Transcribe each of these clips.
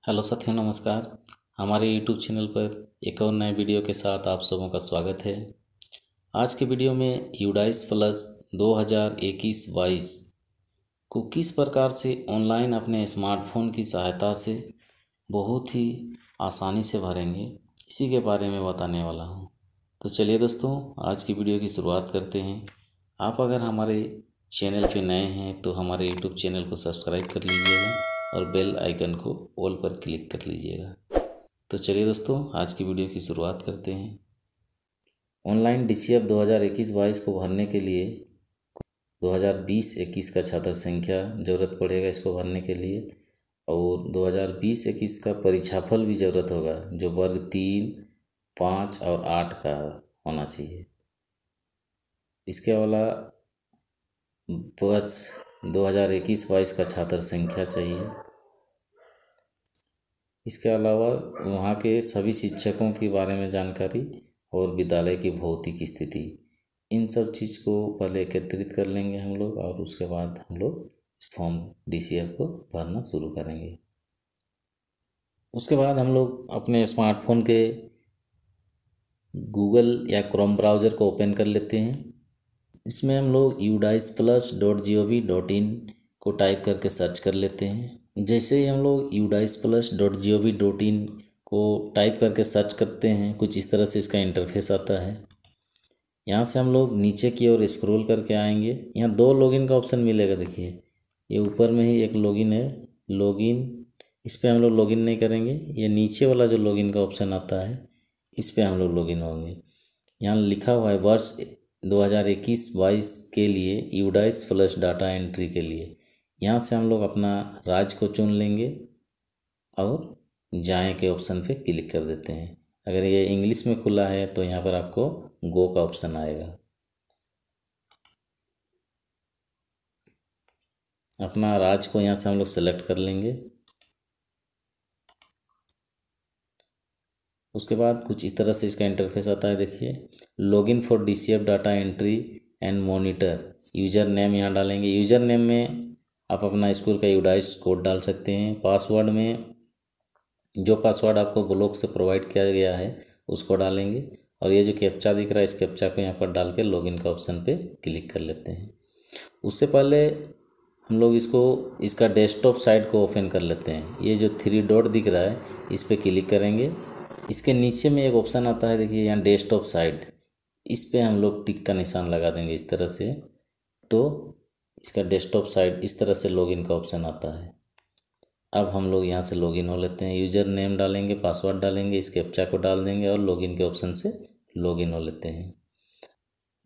Hello साथियों, नमस्कार। हमारे यूट्यूब चैनल पर एक और नए वीडियो के साथ आप सबों का स्वागत है। आज के वीडियो में यूडाइस प्लस 2021-22 को किस प्रकार से ऑनलाइन अपने स्मार्टफोन की सहायता से बहुत ही आसानी से भरेंगे, इसी के बारे में बताने वाला हूँ। तो चलिए दोस्तों, आज की वीडियो की शुरुआत करते हैं। आप अगर हमारे चैनल पे नए हैं तो हमारे यूट्यूब चैनल को सब्सक्राइब कर लीजिएगा और बेल आइकन को ऑल पर क्लिक कर लीजिएगा। तो चलिए दोस्तों, आज की वीडियो की शुरुआत करते हैं। ऑनलाइन DCF 2021-22 को भरने के लिए 2020-21 का छात्र संख्या ज़रूरत पड़ेगा इसको भरने के लिए, और 2020-21 का परीक्षाफल भी ज़रूरत होगा जो वर्ग 3, 5 और 8 का होना चाहिए। इसके अलावा वर्ष 2021-22 का छात्र संख्या चाहिए। इसके अलावा वहाँ के सभी शिक्षकों के बारे में जानकारी और विद्यालय की भौतिक स्थिति, इन सब चीज़ को पहले एकत्रित कर लेंगे हम लोग, और उसके बाद हम लोग फॉर्म DCF को भरना शुरू करेंगे। उसके बाद हम लोग अपने स्मार्टफोन के गूगल या क्रोम ब्राउज़र को ओपन कर लेते हैं। इसमें हम लोग udisplus.gov.in को टाइप करके सर्च कर लेते हैं। जैसे ही हम लोग udisplus.gov.in को टाइप करके सर्च करते हैं, कुछ इस तरह से इसका इंटरफेस आता है। यहाँ से हम लोग नीचे की ओर स्क्रॉल करके आएंगे। यहाँ दो लॉगिन का ऑप्शन मिलेगा, देखिए ये ऊपर में ही एक लॉगिन है, लॉगिन, इस पर हम लोग लॉगिन नहीं करेंगे। ये नीचे वाला जो लॉगिन का ऑप्शन आता है इस पर हम लोग लॉगिन होंगे। यहाँ लिखा हुआ है वर्ष 2021-22 के लिए यूडाइस प्लस डाटा एंट्री के लिए। यहाँ से हम लोग अपना राज्य को चुन लेंगे और जाएं के ऑप्शन पे क्लिक कर देते हैं। अगर ये इंग्लिश में खुला है तो यहाँ पर आपको गो का ऑप्शन आएगा। अपना राज्य को यहाँ से हम लोग सेलेक्ट कर लेंगे। उसके बाद कुछ इस तरह से इसका इंटरफेस आता है, देखिए login for DCF data entry and monitor. User name यहाँ डालेंगे। यूज़र नेम में आप अपना स्कूल का यूडाइस कोड डाल सकते हैं। पासवर्ड में जो पासवर्ड आपको ब्लॉक से प्रोवाइड किया गया है उसको डालेंगे, और ये जो कैप्चा दिख रहा है इस कैप्चा को यहाँ पर डाल के लॉगिन का ऑप्शन पे क्लिक कर लेते हैं। उससे पहले हम लोग इसका डेस्कटॉप साइट को ओपन कर लेते हैं। ये जो 3 डॉट दिख रहा है इस पर क्लिक करेंगे। इसके नीचे में एक ऑप्शन आता है, देखिए यहाँ डेस्कटॉप साइट, इस पे हम लोग टिक का निशान लगा देंगे इस तरह से। तो इसका डेस्कटॉप साइट इस तरह से लॉगिन का ऑप्शन आता है। अब हम लोग यहाँ से लॉगिन हो लेते हैं। यूज़र नेम डालेंगे, पासवर्ड डालेंगे, इस कैप्चा को डाल देंगे और लॉगिन के ऑप्शन से लॉगिन हो लेते हैं।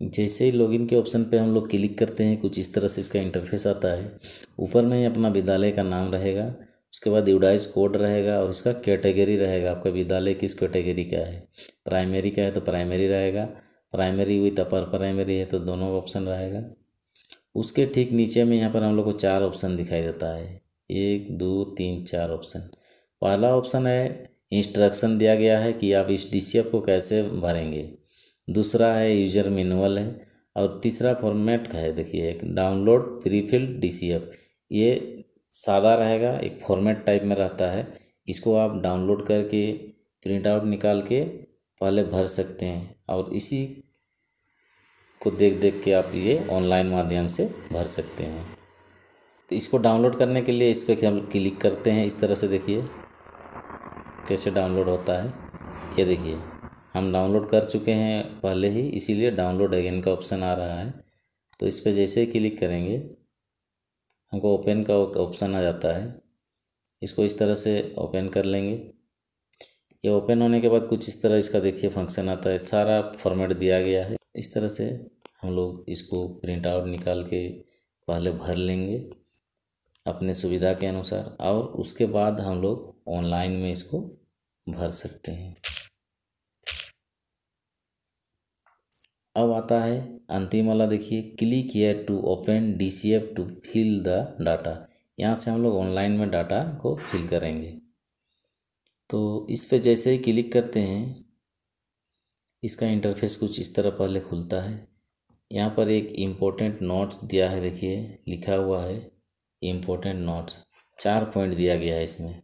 जैसे ही लॉगिन के ऑप्शन पे हम लोग क्लिक करते हैं, कुछ इस तरह से इसका इंटरफेस आता है। ऊपर में ही अपना विद्यालय का नाम रहेगा, उसके बाद यूडाइस कोड रहेगा और उसका कैटेगरी रहेगा, आपका विद्यालय किस कैटेगरी का है। प्राइमरी का है तो प्राइमरी रहेगा, प्राइमरी विथ अपर प्राइमरी है तो दोनों ऑप्शन रहेगा। उसके ठीक नीचे में यहाँ पर हम लोग को 4 ऑप्शन दिखाई देता है, 1 2 3 4 ऑप्शन। पहला ऑप्शन है इंस्ट्रक्शन दिया गया है कि आप इस DCF को कैसे भरेंगे। दूसरा है यूजर मैनुअल है, और तीसरा फॉर्मेट का है, देखिए एक डाउनलोड प्रीफिल्ड DCF। ये सादा रहेगा, एक फॉर्मेट टाइप में रहता है। इसको आप डाउनलोड करके प्रिंट आउट निकाल के पहले भर सकते हैं, और इसी को देख देख के आप ये ऑनलाइन माध्यम से भर सकते हैं। तो इसको डाउनलोड करने के लिए इस पर हम क्लिक करते हैं इस तरह से, देखिए कैसे डाउनलोड होता है। ये देखिए हम डाउनलोड कर चुके हैं पहले ही, इसीलिए डाउनलोड अगेन का ऑप्शन आ रहा है। तो इस पर जैसे ही क्लिक करेंगे हमको ओपन का ऑप्शन आ जाता है। इसको इस तरह से ओपन कर लेंगे। ये ओपन होने के बाद कुछ इस तरह इसका देखिए फंक्शन आता है, सारा फॉर्मेट दिया गया है। इस तरह से हम लोग इसको प्रिंट आउट निकाल के पहले भर लेंगे अपने सुविधा के अनुसार, और उसके बाद हम लोग ऑनलाइन में इसको भर सकते हैं। अब आता है अंतिम वाला, देखिए click here to open DCF to fill the data. यहाँ से हम लोग ऑनलाइन में डाटा को फिल करेंगे। तो इस पे जैसे ही क्लिक करते हैं इसका इंटरफेस कुछ इस तरह पहले खुलता है। यहाँ पर एक इम्पोर्टेंट नोट्स दिया है, देखिए लिखा हुआ है इम्पोर्टेंट नोट्स, 4 पॉइंट दिया गया है इसमें।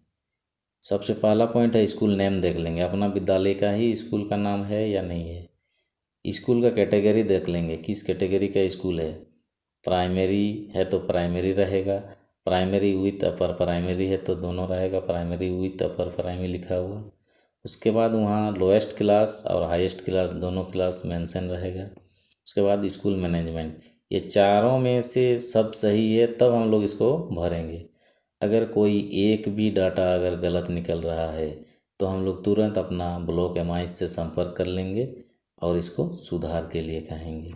सबसे पहला पॉइंट है स्कूल नेम देख लेंगे, अपना विद्यालय का ही स्कूल का नाम है या नहीं है। स्कूल का कैटेगरी देख लेंगे, किस कैटेगरी का स्कूल है। प्राइमरी है तो प्राइमरी रहेगा, प्राइमरी विथ अपर प्राइमरी है तो दोनों रहेगा, प्राइमरी विथ अपर प्राइमरी लिखा हुआ। उसके बाद वहाँ लोएस्ट क्लास और हाईएस्ट क्लास दोनों क्लास मेंशन रहेगा। उसके बाद स्कूल मैनेजमेंट, ये चारों में से सब सही है तब हम लोग इसको भरेंगे। अगर कोई एक भी डाटा अगर गलत निकल रहा है तो हम लोग तुरंत अपना ब्लॉक एमआईएस से संपर्क कर लेंगे और इसको सुधार के लिए कहेंगे।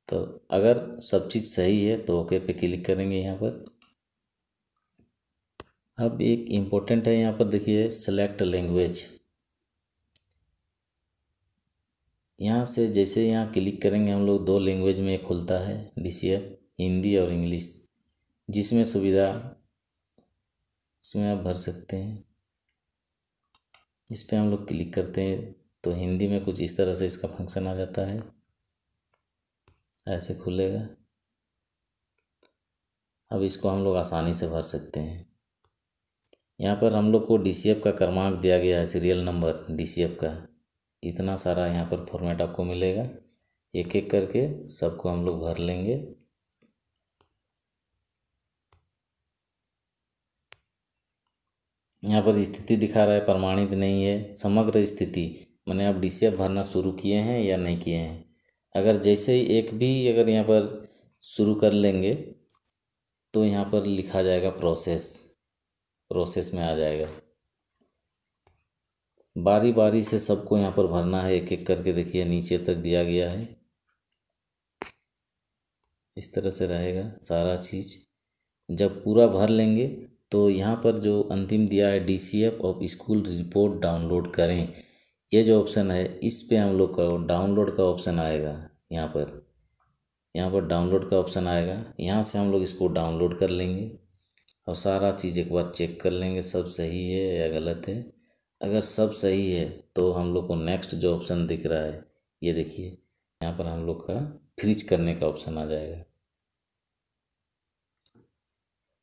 तो अगर सब चीज़ सही है तो ओके पे क्लिक करेंगे यहाँ पर। अब एक इम्पोर्टेंट है यहाँ पर देखिए, सेलेक्ट लैंग्वेज। यहाँ से जैसे यहाँ क्लिक करेंगे हम लोग, दो लैंग्वेज में खुलता है डीसीएफ, हिंदी और इंग्लिश, जिसमें सुविधा उसमें आप भर सकते हैं। इस पर हम लोग क्लिक करते हैं तो हिंदी में कुछ इस तरह से इसका फंक्शन आ जाता है, ऐसे खुलेगा। अब इसको हम लोग आसानी से भर सकते हैं। यहाँ पर हम लोग को डीसीएफ का क्रमांक दिया गया है, सीरियल नंबर डीसीएफ का, इतना सारा यहाँ पर फॉर्मेट आपको मिलेगा। एक एक करके सबको हम लोग भर लेंगे। यहाँ पर स्थिति दिखा रहा है प्रमाणित नहीं है, समग्र स्थिति माने आप डीसीएफ भरना शुरू किए हैं या नहीं किए हैं। अगर जैसे ही एक भी अगर यहाँ पर शुरू कर लेंगे तो यहाँ पर लिखा जाएगा प्रोसेस में आ जाएगा। बारी बारी से सबको यहाँ पर भरना है, एक एक करके देखिए नीचे तक दिया गया है, इस तरह से रहेगा सारा चीज़। जब पूरा भर लेंगे तो यहाँ पर जो अंतिम दिया है DCF of school report download करें, ये जो ऑप्शन है इस पे हम लोग का डाउनलोड का ऑप्शन आएगा। यहाँ पर डाउनलोड का ऑप्शन आएगा, यहाँ से हम लोग इसको डाउनलोड कर लेंगे और सारा चीज़ एक बार चेक कर लेंगे सब सही है या गलत है। अगर सब सही है तो हम लोग को नेक्स्ट जो ऑप्शन दिख रहा है ये देखिए, यहाँ पर हम लोग का फ्रीज करने का ऑप्शन आ जाएगा।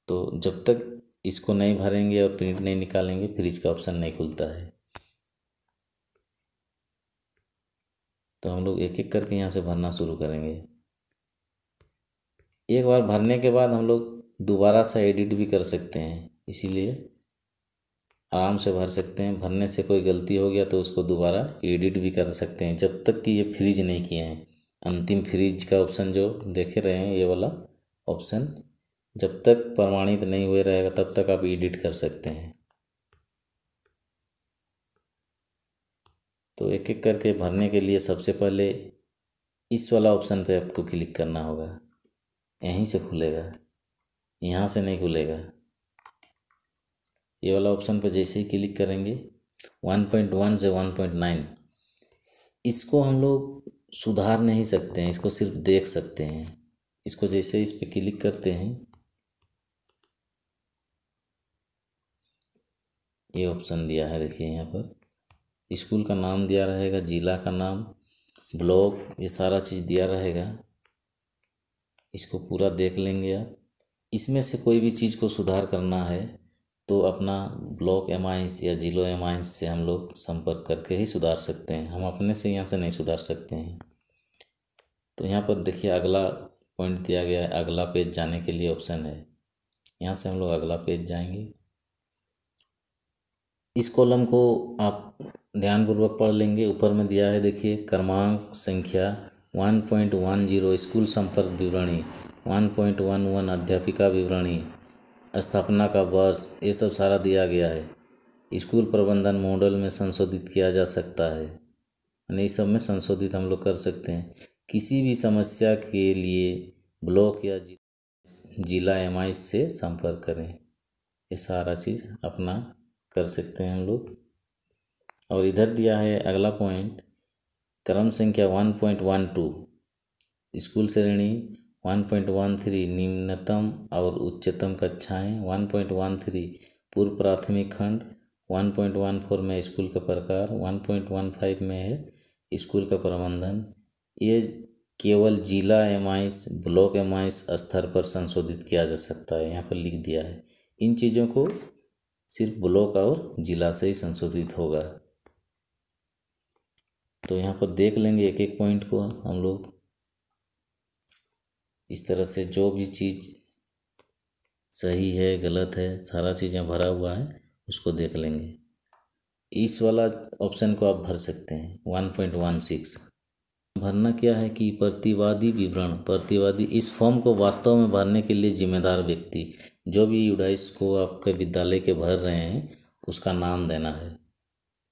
तो जब तक इसको नहीं भरेंगे और प्रिंट नहीं निकालेंगे फ्रीज का ऑप्शन नहीं खुलता है। तो हम लोग एक एक करके यहाँ से भरना शुरू करेंगे। एक बार भरने के बाद हम लोग दोबारा से एडिट भी कर सकते हैं, इसीलिए आराम से भर सकते हैं। भरने से कोई गलती हो गया तो उसको दोबारा एडिट भी कर सकते हैं, जब तक कि ये फ्रीज नहीं किए हैं। अंतिम फ्रीज का ऑप्शन जो देख रहे हैं ये वाला ऑप्शन जब तक प्रमाणित नहीं हुए रहेगा तब तक आप एडिट कर सकते हैं। तो एक एक करके भरने के लिए सबसे पहले इस वाला ऑप्शन पे आपको क्लिक करना होगा, यहीं से खुलेगा, यहाँ से नहीं खुलेगा। ये वाला ऑप्शन पे जैसे ही क्लिक करेंगे 1.1 से 1.9 इसको हम लोग सुधार नहीं सकते हैं, इसको सिर्फ देख सकते हैं। इसको जैसे इस पे क्लिक करते हैं ये ऑप्शन दिया है देखिए, यहाँ पर स्कूल का नाम दिया रहेगा, जिला का नाम, ब्लॉक, ये सारा चीज़ दिया रहेगा। इसको पूरा देख लेंगे आप। इसमें से कोई भी चीज़ को सुधार करना है तो अपना ब्लॉक एमआईएस या जिलो एमआईएस से हम लोग संपर्क करके ही सुधार सकते हैं, हम अपने से यहाँ से नहीं सुधार सकते हैं। तो यहाँ पर देखिए अगला पॉइंट दिया गया है, अगला पेज जाने के लिए ऑप्शन है, यहाँ से हम लोग अगला पेज जाएंगे। इस कॉलम को आप ध्यानपूर्वक पढ़ लेंगे। ऊपर में दिया है देखिए क्रमांक संख्या 1.10 स्कूल संपर्क विवरणी, 1.11 अध्यापिका विवरणी, स्थापना का वर्ष, ये सब सारा दिया गया है। स्कूल प्रबंधन मॉडल में संशोधित किया जा सकता है, यानी इस सब में संशोधित हम लोग कर सकते हैं। किसी भी समस्या के लिए ब्लॉक या जिला एमआईएस से संपर्क करें, ये सारा चीज़ अपना कर सकते हैं हम लोग। और इधर दिया है अगला पॉइंट, क्रम संख्या 1.12 स्कूल श्रेणी 1.13 निम्नतम और उच्चतम कक्षाएं, 1.13 पूर्व प्राथमिक खंड, 1.14 में स्कूल का प्रकार, 1.15 में है स्कूल का प्रबंधन। ये केवल जिला एमआईएस ब्लॉक एमआईएस स्तर पर संशोधित किया जा सकता है, यहाँ पर लिख दिया है। इन चीज़ों को सिर्फ ब्लॉक और जिला से ही संशोधित होगा। तो यहाँ पर देख लेंगे एक एक पॉइंट को हम लोग, इस तरह से जो भी चीज़ सही है गलत है सारा चीज़ें भरा हुआ है उसको देख लेंगे। इस वाला ऑप्शन को आप भर सकते हैं 1.16। भरना क्या है कि प्रतिवादी विवरण, प्रतिवादी इस फॉर्म को वास्तव में भरने के लिए जिम्मेदार व्यक्ति, जो भी यूडाइस को आपके विद्यालय के भर रहे हैं उसका नाम देना है।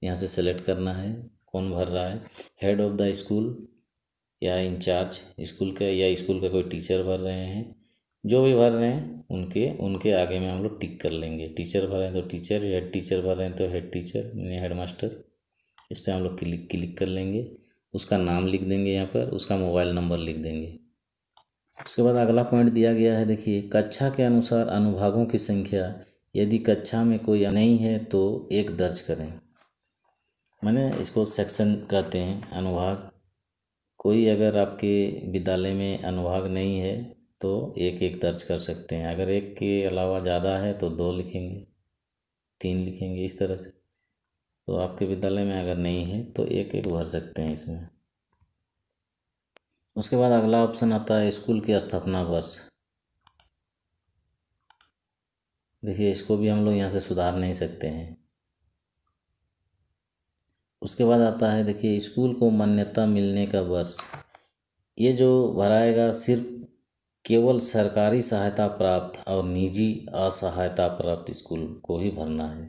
यहाँ से सेलेक्ट करना है कौन भर रहा है, हेड ऑफ द स्कूल या इंचार्ज स्कूल का, या स्कूल का कोई टीचर भर रहे हैं, जो भी भर रहे हैं उनके आगे में हम लोग टिक कर लेंगे। टीचर भर रहे हैं तो टीचर, हेड टीचर भर रहे हैं तो हेड टीचर यानी हेड मास्टर। इस पर हम लोग क्लिक कर लेंगे, उसका नाम लिख देंगे, यहाँ पर उसका मोबाइल नंबर लिख देंगे। उसके बाद अगला पॉइंट दिया गया है, देखिए कक्षा के अनुसार अनुभागों की संख्या, यदि कक्षा में कोई नहीं है तो 1 दर्ज करें। माने इसको सेक्शन कहते हैं, अनुभाग। कोई अगर आपके विद्यालय में अनुभाग नहीं है तो 1 दर्ज कर सकते हैं। अगर 1 के अलावा ज़्यादा है तो 2 लिखेंगे, 3 लिखेंगे, इस तरह से। तो आपके विद्यालय में अगर नहीं है तो 1 भर सकते हैं इसमें। उसके बाद अगला ऑप्शन आता है स्कूल की स्थापना वर्ष। देखिए इसको भी हम लोग यहाँ से सुधार नहीं सकते हैं। उसके बाद आता है देखिए स्कूल को मान्यता मिलने का वर्ष। ये जो भराएगा सिर्फ केवल सरकारी सहायता प्राप्त और निजी असहायता प्राप्त स्कूल को ही भरना है।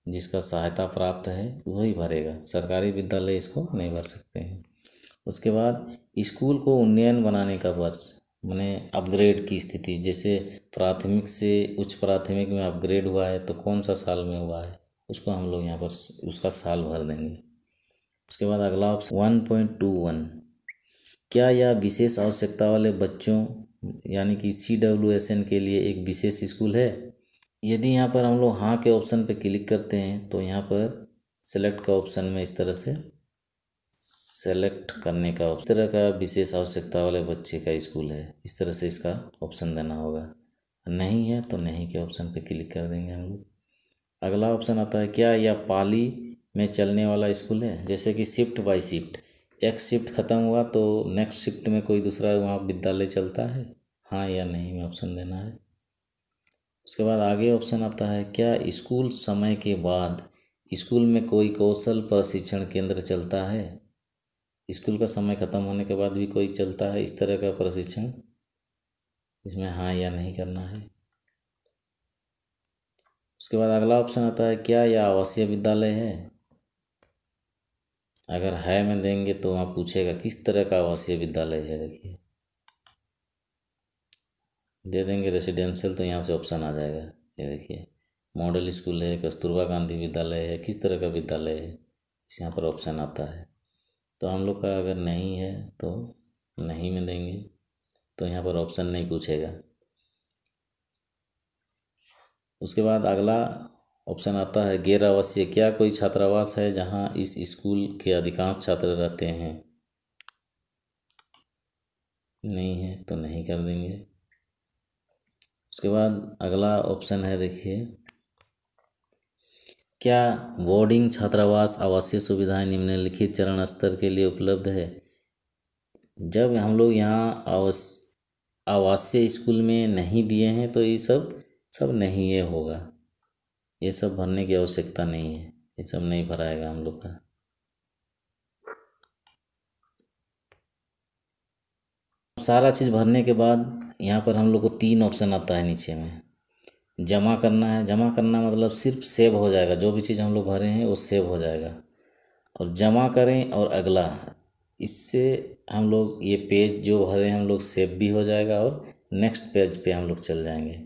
जिसका सहायता प्राप्त है वही भरेगा, सरकारी विद्यालय इसको नहीं भर सकते हैं। उसके बाद स्कूल को उन्नयन बनाने का वर्ष, माने अपग्रेड की स्थिति, जैसे प्राथमिक से उच्च प्राथमिक में अपग्रेड हुआ है तो कौन सा साल में हुआ है उसको हम लोग यहाँ पर उसका साल भर देंगे। उसके बाद अगला ऑप्शन 1.21, क्या यह विशेष आवश्यकता वाले बच्चों यानी कि CWSN के लिए एक विशेष स्कूल है। यदि यहाँ पर हम लोग हाँ के ऑप्शन पर क्लिक करते हैं तो यहाँ पर सेलेक्ट का ऑप्शन में इस तरह से सेलेक्ट करने का, इस तरह का विशेष आवश्यकता वाले बच्चे का स्कूल है, इस तरह से इसका ऑप्शन देना होगा। नहीं है तो नहीं के ऑप्शन पे क्लिक कर देंगे हम लोग। अगला ऑप्शन आता है क्या यह पाली में चलने वाला स्कूल है, जैसे कि शिफ्ट बाय शिफ्ट, एक शिफ्ट ख़त्म हुआ तो नेक्स्ट शिफ्ट में कोई दूसरा वहाँ विद्यालय चलता है, हाँ या नहीं में ऑप्शन देना है। उसके बाद आगे ऑप्शन आता है क्या स्कूल समय के बाद स्कूल में कोई कौशल प्रशिक्षण केंद्र चलता है। स्कूल का समय ख़त्म होने के बाद भी कोई चलता है इस तरह का प्रशिक्षण, इसमें हाँ या नहीं करना है। उसके बाद अगला ऑप्शन आता है क्या यह आवासीय विद्यालय है। अगर है में देंगे तो वहाँ पूछेगा किस तरह का आवासीय विद्यालय है। देखिए दे देंगे रेसिडेंशियल तो यहाँ से ऑप्शन आ जाएगा। ये देखिए मॉडल स्कूल है, कस्तूरबा गांधी विद्यालय है, किस तरह का विद्यालय है यहाँ पर ऑप्शन आता है। तो हम लोग का अगर नहीं है तो नहीं में देंगे तो यहाँ पर ऑप्शन नहीं पूछेगा। उसके बाद अगला ऑप्शन आता है गैर आवासीय, क्या कोई छात्रावास है जहाँ इस स्कूल के अधिकांश छात्र रहते हैं। नहीं है तो नहीं कर देंगे। उसके बाद अगला ऑप्शन है देखिए क्या बोर्डिंग छात्रावास आवासीय सुविधाएं निम्नलिखित चरण स्तर के लिए उपलब्ध है। जब हम लोग यहाँ आवासीय स्कूल में नहीं दिए हैं तो ये सब नहीं ये होगा, ये सब भरने की आवश्यकता नहीं है, ये सब नहीं भराएगा हम लोग का। सारा चीज़ भरने के बाद यहाँ पर हम लोग को 3 ऑप्शन आता है नीचे में, जमा करना है। जमा करना मतलब सिर्फ सेव हो जाएगा, जो भी चीज़ हम लोग भरे हैं वो सेव हो जाएगा। और जमा करें और अगला, इससे हम लोग ये पेज जो भरे हम लोग सेव भी हो जाएगा और नेक्स्ट पेज पे हम लोग चल जाएंगे।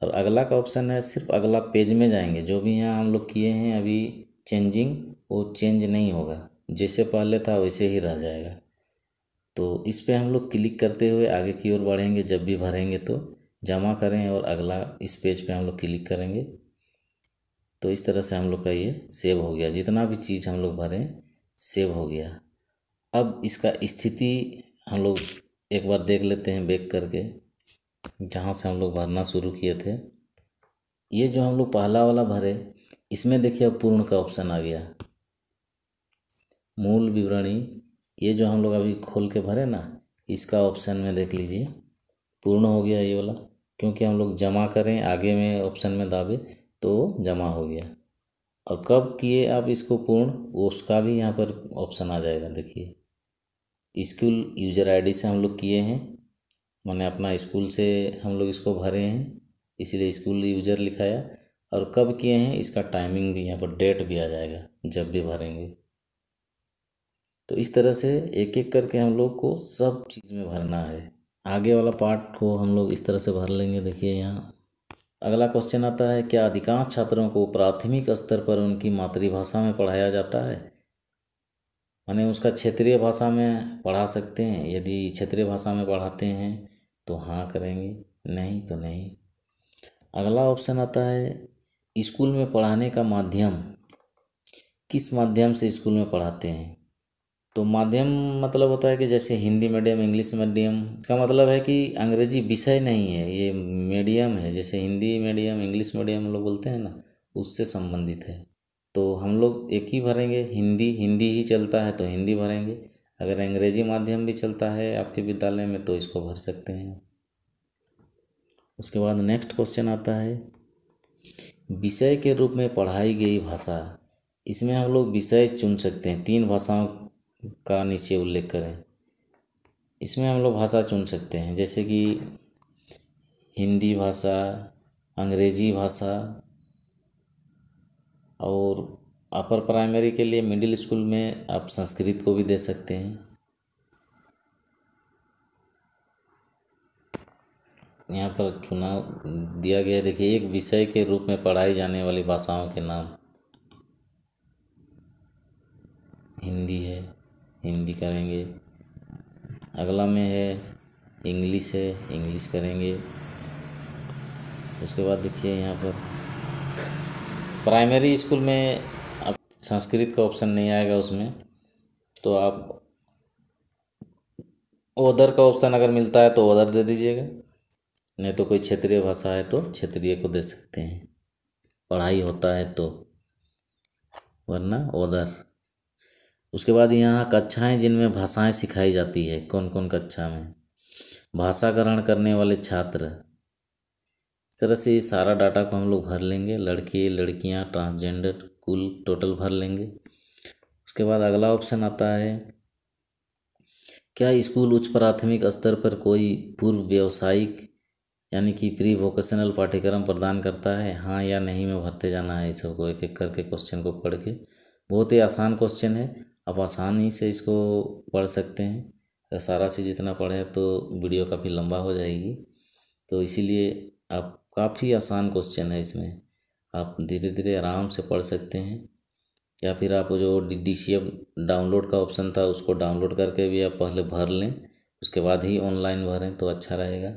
और अगला का ऑप्शन है सिर्फ अगला पेज में जाएंगे, जो भी यहाँ हम लोग किए हैं अभी चेंजिंग वो चेंज नहीं होगा, जैसे पहले था वैसे ही रह जाएगा। तो इस पे हम लोग क्लिक करते हुए आगे की ओर बढ़ेंगे। जब भी भरेंगे तो जमा करें और अगला इस पेज पे हम लोग क्लिक करेंगे तो इस तरह से हम लोग का ये सेव हो गया, जितना भी चीज़ हम लोग भरें सेव हो गया। अब इसका स्थिति हम लोग एक बार देख लेते हैं बैक करके, जहाँ से हम लोग भरना शुरू किए थे। ये जो हम लोग पहला वाला भरे, इसमें देखिए अब पूर्ण का ऑप्शन आ गया। मूल विवरणी, ये जो हम लोग अभी खोल के भरे ना, इसका ऑप्शन में देख लीजिए पूर्ण हो गया ये वाला, क्योंकि हम लोग जमा करें आगे में ऑप्शन में दाबे तो जमा हो गया। और कब किए आप इसको पूर्ण, वो उसका भी यहाँ पर ऑप्शन आ जाएगा। देखिए स्कूल यूजर आईडी से हम लोग किए हैं, मैंने अपना स्कूल से हम लोग इसको भरे हैं, इसीलिए स्कूल यूजर लिखाया। और कब किए हैं इसका टाइमिंग भी यहाँ पर, डेट भी आ जाएगा जब भी भरेंगे। तो इस तरह से एक एक करके हम लोग को सब चीज़ में भरना है। आगे वाला पार्ट को हम लोग इस तरह से भर लेंगे। देखिए यहाँ अगला क्वेश्चन आता है, क्या अधिकांश छात्रों को प्राथमिक स्तर पर उनकी मातृभाषा में पढ़ाया जाता है? माने उसका क्षेत्रीय भाषा में पढ़ा सकते हैं। यदि क्षेत्रीय भाषा में पढ़ाते हैं तो हाँ करेंगे, नहीं तो नहीं। अगला ऑप्शन आता है, स्कूल में पढ़ाने का माध्यम, किस माध्यम से स्कूल में पढ़ाते हैं? तो माध्यम मतलब होता है कि जैसे हिंदी मीडियम, इंग्लिश मीडियम, का मतलब है कि अंग्रेजी विषय नहीं है, ये मीडियम है। जैसे हिंदी मीडियम, इंग्लिश मीडियम हम लोग बोलते हैं ना, उससे संबंधित है। तो हम लोग एक ही भरेंगे, हिंदी, हिंदी ही चलता है तो हिंदी भरेंगे। अगर अंग्रेजी माध्यम भी चलता है आपके विद्यालय में तो इसको भर सकते हैं। उसके बाद नेक्स्ट क्वेश्चन आता है, विषय के रूप में पढ़ाई गई भाषा। इसमें हम लोग विषय चुन सकते हैं, 3 भाषाओं का नीचे उल्लेख करें। इसमें हम लोग भाषा चुन सकते हैं, जैसे कि हिंदी भाषा, अंग्रेजी भाषा, और अपर प्राइमरी के लिए मिडिल स्कूल में आप संस्कृत को भी दे सकते हैं। यहाँ पर चुनाव दिया गया है, देखिए एक विषय के रूप में पढ़ाई जाने वाली भाषाओं के नाम। हिंदी है, हिंदी करेंगे। अगला में है इंग्लिश है, इंग्लिश करेंगे। उसके बाद देखिए यहाँ पर प्राइमरी स्कूल में अब संस्कृत का ऑप्शन नहीं आएगा उसमें, तो आप ओदर का ऑप्शन अगर मिलता है तो ओदर दे दीजिएगा, नहीं तो कोई क्षेत्रीय भाषा है तो क्षेत्रीय को दे सकते हैं, पढ़ाई होता है तो, वरना ओदर। उसके बाद यहाँ कक्षाएं जिनमें भाषाएं सिखाई जाती है, कौन कौन कक्षा में? भाषा ग्रहण करने वाले छात्र। इस तरह से सारा डाटा को हम लोग भर लेंगे, लड़के लड़कियाँ, ट्रांसजेंडर, कुल टोटल भर लेंगे। उसके बाद अगला ऑप्शन आता है, क्या स्कूल उच्च प्राथमिक स्तर पर कोई पूर्व व्यावसायिक यानी कि प्री वोकेशनल पाठ्यक्रम प्रदान करता है? हाँ या नहीं में भरते जाना है। इस सबको एक एक करके क्वेश्चन को पढ़ के, बहुत ही आसान क्वेश्चन है, आप आसानी से इसको पढ़ सकते हैं। अगर सारा चीज़ जितना पढ़े तो वीडियो काफ़ी लंबा हो जाएगी, तो इसीलिए आप, काफ़ी आसान क्वेश्चन है, इसमें आप धीरे धीरे आराम से पढ़ सकते हैं। या फिर आप जो DCF डाउनलोड का ऑप्शन था उसको डाउनलोड करके भी आप पहले भर लें, उसके बाद ही ऑनलाइन भरें तो अच्छा रहेगा।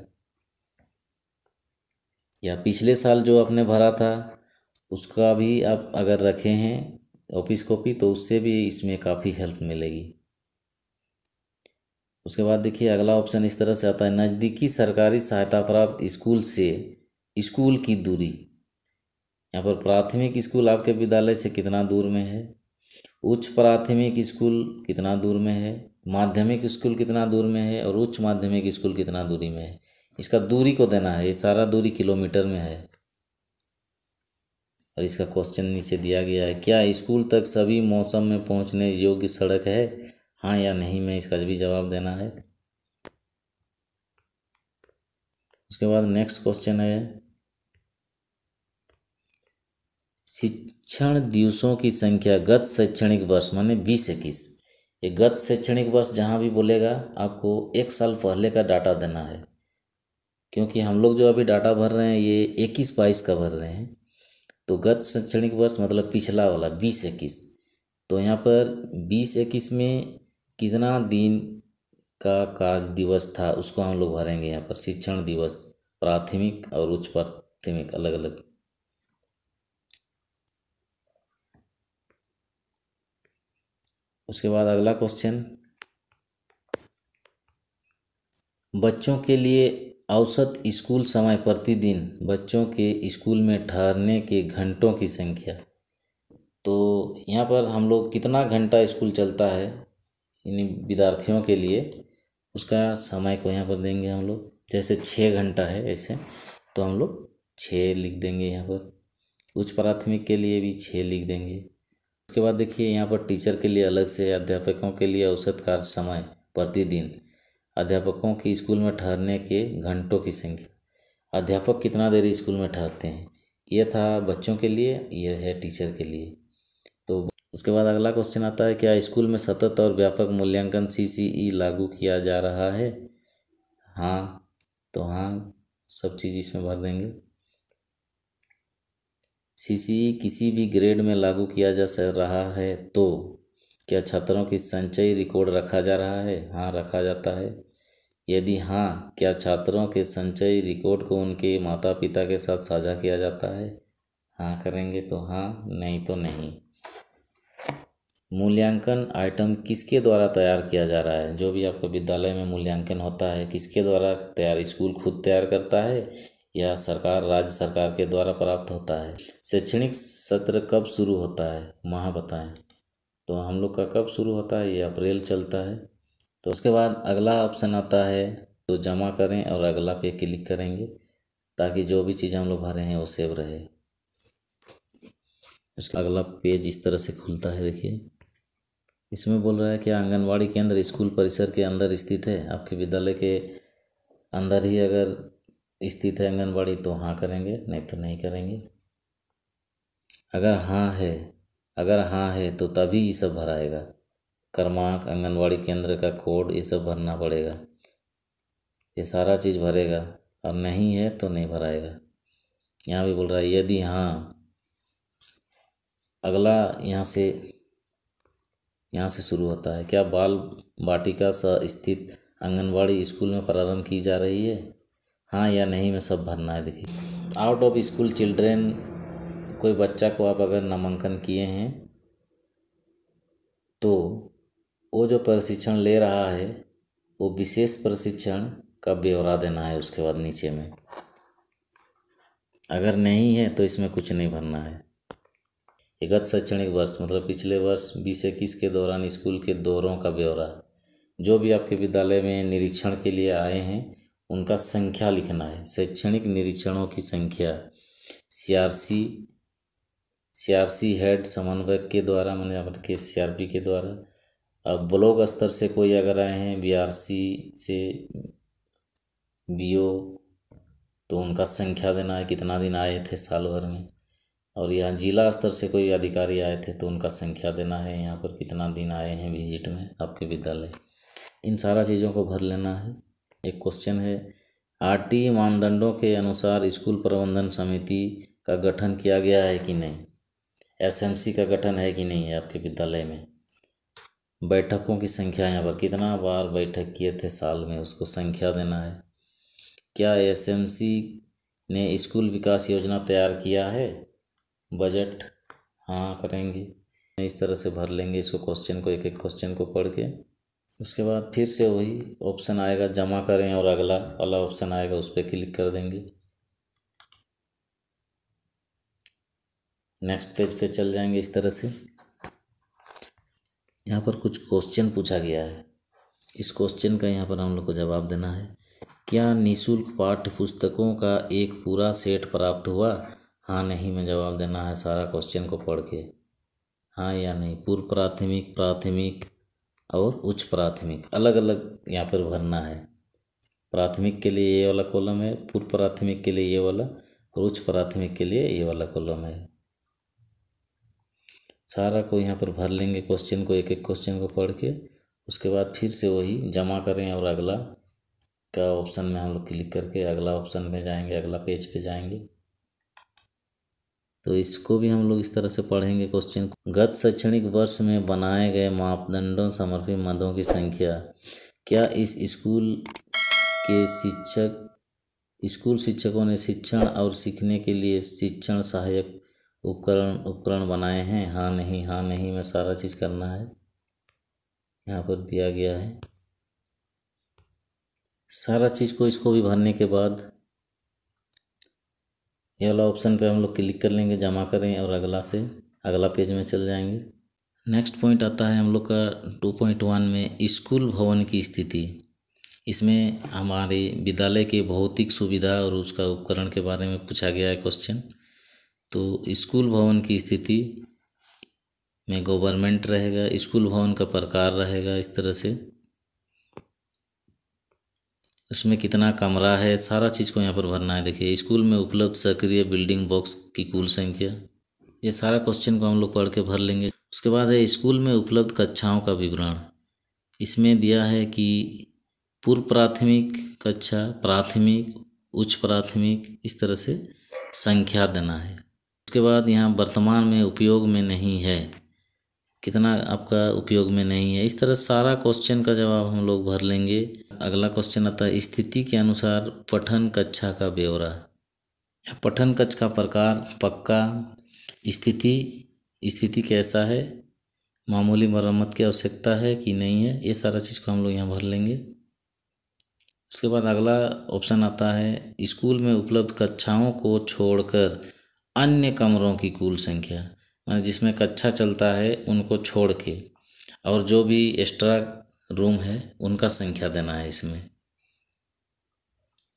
या पिछले साल जो आपने भरा था उसका भी आप अगर रखे हैं ऑफिस कॉपी, तो उससे भी इसमें काफ़ी हेल्प मिलेगी। उसके बाद देखिए अगला ऑप्शन इस तरह से आता है, नज़दीकी सरकारी सहायता प्राप्त स्कूल से स्कूल की दूरी। यहाँ पर प्राथमिक स्कूल आपके विद्यालय से कितना दूर में है, उच्च प्राथमिक स्कूल कितना दूर में है, माध्यमिक स्कूल कितना दूर में है, और उच्च माध्यमिक स्कूल कितना दूरी में है। इसका दूरी को देना है, ये सारा दूरी किलोमीटर में है। और इसका क्वेश्चन नीचे दिया गया है, क्या स्कूल तक सभी मौसम में पहुंचने योग्य सड़क है? हाँ या नहीं में इसका भी जवाब देना है। उसके बाद नेक्स्ट क्वेश्चन है, शिक्षण दिवसों की संख्या गत शैक्षणिक वर्ष माने 2021। ये गत शैक्षणिक वर्ष जहाँ भी बोलेगा आपको 1 साल पहले का डाटा देना है, क्योंकि हम लोग जो अभी डाटा भर रहे हैं ये 21-22 का भर रहे हैं। तो गत शैक्षणिक वर्ष मतलब पिछला वाला 2021। तो यहाँ पर 2021 में कितना दिन का कार्य दिवस था उसको हम लोग भरेंगे यहाँ पर, शिक्षण दिवस, प्राथमिक और उच्च प्राथमिक अलग अलग। उसके बाद अगला क्वेश्चन, बच्चों के लिए औसत स्कूल समय प्रतिदिन बच्चों के स्कूल में ठहरने के घंटों की संख्या। तो यहाँ पर हम लोग कितना घंटा स्कूल चलता है इन विद्यार्थियों के लिए, उसका समय को यहाँ पर देंगे हम लोग। जैसे 6 घंटा है ऐसे, तो हम लोग 6 लिख देंगे यहाँ पर। उच्च प्राथमिक के लिए भी 6 लिख देंगे। उसके बाद देखिए यहाँ पर टीचर के लिए अलग से, अध्यापकों के लिए औसत कार्य समय प्रतिदिन, अध्यापकों की स्कूल में ठहरने के घंटों की संख्या। अध्यापक कितना देर स्कूल में ठहरते हैं, ये था बच्चों के लिए, ये है टीचर के लिए। तो उसके बाद अगला क्वेश्चन आता है, क्या स्कूल में सतत और व्यापक मूल्यांकन CCE लागू किया जा रहा है? हाँ, तो हाँ सब चीज़ इसमें भर देंगे। CCE किसी भी ग्रेड में लागू किया जा रहा है तो क्या छात्रों की संचयी रिकॉर्ड रखा जा रहा है? हाँ, रखा जाता है। यदि हाँ, क्या छात्रों के संचयी रिकॉर्ड को उनके माता पिता के साथ साझा किया जाता है? हाँ करेंगे तो हाँ, नहीं तो नहीं। मूल्यांकन आइटम किसके द्वारा तैयार किया जा रहा है? जो भी आपका विद्यालय में मूल्यांकन होता है किसके द्वारा तैयार, स्कूल खुद तैयार करता है या सरकार, राज्य सरकार के द्वारा प्राप्त होता है? शैक्षणिक सत्र कब शुरू होता है, माह बताएं। तो हम लोग का कब शुरू होता है, ये अप्रैल चलता है। तो उसके बाद अगला ऑप्शन आता है, तो जमा करें और अगला पे क्लिक करेंगे ताकि जो भी चीज़ हम लोग भरे हैं वो सेव रहे। उसका अगला पेज इस तरह से खुलता है। देखिए इसमें बोल रहा है कि आंगनवाड़ी केंद्र स्कूल परिसर के अंदर स्थित है। आपके विद्यालय के अंदर ही अगर स्थित है आंगनवाड़ी तो हाँ करेंगे, नहीं तो नहीं करेंगे। अगर हाँ है तो तभी ये सब भराएगा। क्रमांक, आंगनवाड़ी केंद्र का कोड, ये सब भरना पड़ेगा। ये सारा चीज़ भरेगा, और नहीं है तो नहीं भराएगा। यहाँ भी बोल रहा है यदि हाँ, अगला यहाँ से शुरू होता है, क्या बाल बाटिका स्थित आंगनवाड़ी स्कूल में प्रारंभ की जा रही है? हाँ या नहीं में सब भरना है। देखिए आउट ऑफ स्कूल चिल्ड्रेन, कोई बच्चा को आप अगर नामांकन किए हैं तो वो जो प्रशिक्षण ले रहा है वो विशेष प्रशिक्षण का ब्यौरा देना है उसके बाद नीचे में। अगर नहीं है तो इसमें कुछ नहीं भरना है। गत शैक्षणिक वर्ष मतलब पिछले वर्ष 20-21 के दौरान स्कूल के दौरों का ब्यौरा। जो भी आपके विद्यालय में निरीक्षण के लिए आए हैं उनका संख्या लिखना है। शैक्षणिक निरीक्षणों की संख्या CRC हेड समन्वयक के द्वारा, मैंने आपके CRP के द्वारा। अब ब्लॉक स्तर से कोई अगर आए हैं, BRC से BO, तो उनका संख्या देना है, कितना दिन आए थे साल भर में। और यहाँ जिला स्तर से कोई अधिकारी आए थे तो उनका संख्या देना है, यहाँ पर कितना दिन आए हैं विजिट में आपके विद्यालय। इन सारा चीज़ों को भर लेना है। एक क्वेश्चन है, RT मानदंडों के अनुसार स्कूल प्रबंधन समिति का गठन किया गया है कि नहीं? SMC का गठन है कि नहीं है आपके विद्यालय में? बैठकों की संख्या, यहाँ पर कितना बार बैठक किए थे साल में, उसको संख्या देना है। क्या SMC ने स्कूल विकास योजना तैयार किया है? बजट, हाँ करेंगे। इस तरह से भर लेंगे इसको, क्वेश्चन को, एक एक क्वेश्चन को पढ़ के। उसके बाद फिर से वही ऑप्शन आएगा, जमा करें, और अगला वाला ऑप्शन आएगा उस पर क्लिक कर देंगे। नेक्स्ट पेज पे चल जाएंगे। इस तरह से यहाँ पर कुछ क्वेश्चन पूछा गया है, इस क्वेश्चन का यहाँ पर हम लोग को जवाब देना है। क्या निःशुल्क पाठ्य पुस्तकों का एक पूरा सेट प्राप्त हुआ? हाँ नहीं में जवाब देना है सारा क्वेश्चन को पढ़ के, हाँ या नहीं। पूर्व प्राथमिक, प्राथमिक और उच्च प्राथमिक अलग अलग यहाँ पर भरना है। प्राथमिक के लिए ये वाला कॉलम है, पूर्व प्राथमिक के लिए ये वाला, और उच्च प्राथमिक के लिए ये वाला कॉलम है। सारा को यहाँ पर भर लेंगे क्वेश्चन को, एक एक क्वेश्चन को पढ़ के। उसके बाद फिर से वही जमा करें और अगला का ऑप्शन में हम लोग क्लिक करके अगला ऑप्शन में जाएंगे, अगला पेज पे जाएंगे। तो इसको भी हम लोग इस तरह से पढ़ेंगे क्वेश्चन को। गत शैक्षणिक वर्ष में बनाए गए मापदंडों समर्पित मदों की संख्या। क्या इस स्कूल शिक्षकों ने शिक्षण और सीखने के लिए शिक्षण सहायक उपकरण बनाए हैं? हाँ नहीं में सारा चीज़ करना है, यहाँ पर दिया गया है। सारा चीज़ को इसको भी भरने के बाद ये वाला ऑप्शन पे हम लोग क्लिक कर लेंगे, जमा करें, और अगला पेज में चल जाएंगे। नेक्स्ट पॉइंट आता है हम लोग का 2.1 में स्कूल भवन की स्थिति। इसमें हमारे विद्यालय के भौतिक सुविधा और उसका उपकरण के बारे में पूछा गया है क्वेश्चन। तो स्कूल भवन की स्थिति में गवर्नमेंट रहेगा, स्कूल भवन का प्रकार रहेगा इस तरह से, उसमें कितना कमरा है, सारा चीज़ को यहाँ पर भरना है। देखिए, स्कूल में उपलब्ध सक्रिय बिल्डिंग बॉक्स की कुल संख्या, ये सारा क्वेश्चन को हम लोग पढ़ के भर लेंगे। उसके बाद है स्कूल में उपलब्ध कक्षाओं का विवरण। इसमें दिया है कि पूर्व प्राथमिक कक्षा, प्राथमिक, उच्च प्राथमिक, इस तरह से संख्या देना है। उसके बाद यहाँ वर्तमान में उपयोग में नहीं है, कितना आपका उपयोग में नहीं है, इस तरह सारा क्वेश्चन का जवाब हम लोग भर लेंगे। अगला क्वेश्चन आता है स्थिति के अनुसार पठन कक्षा का ब्यौरा। पठन कक्ष का प्रकार पक्का, स्थिति कैसा है, मामूली मरम्मत की आवश्यकता है कि नहीं है, ये सारा चीज़ को हम लोग यहाँ भर लेंगे। उसके बाद अगला ऑप्शन आता है स्कूल में उपलब्ध कक्षाओं को छोड़कर अन्य कमरों की कुल संख्या, माने जिसमें कक्षा चलता है उनको छोड़ के और जो भी एक्स्ट्रा रूम है उनका संख्या देना है इसमें।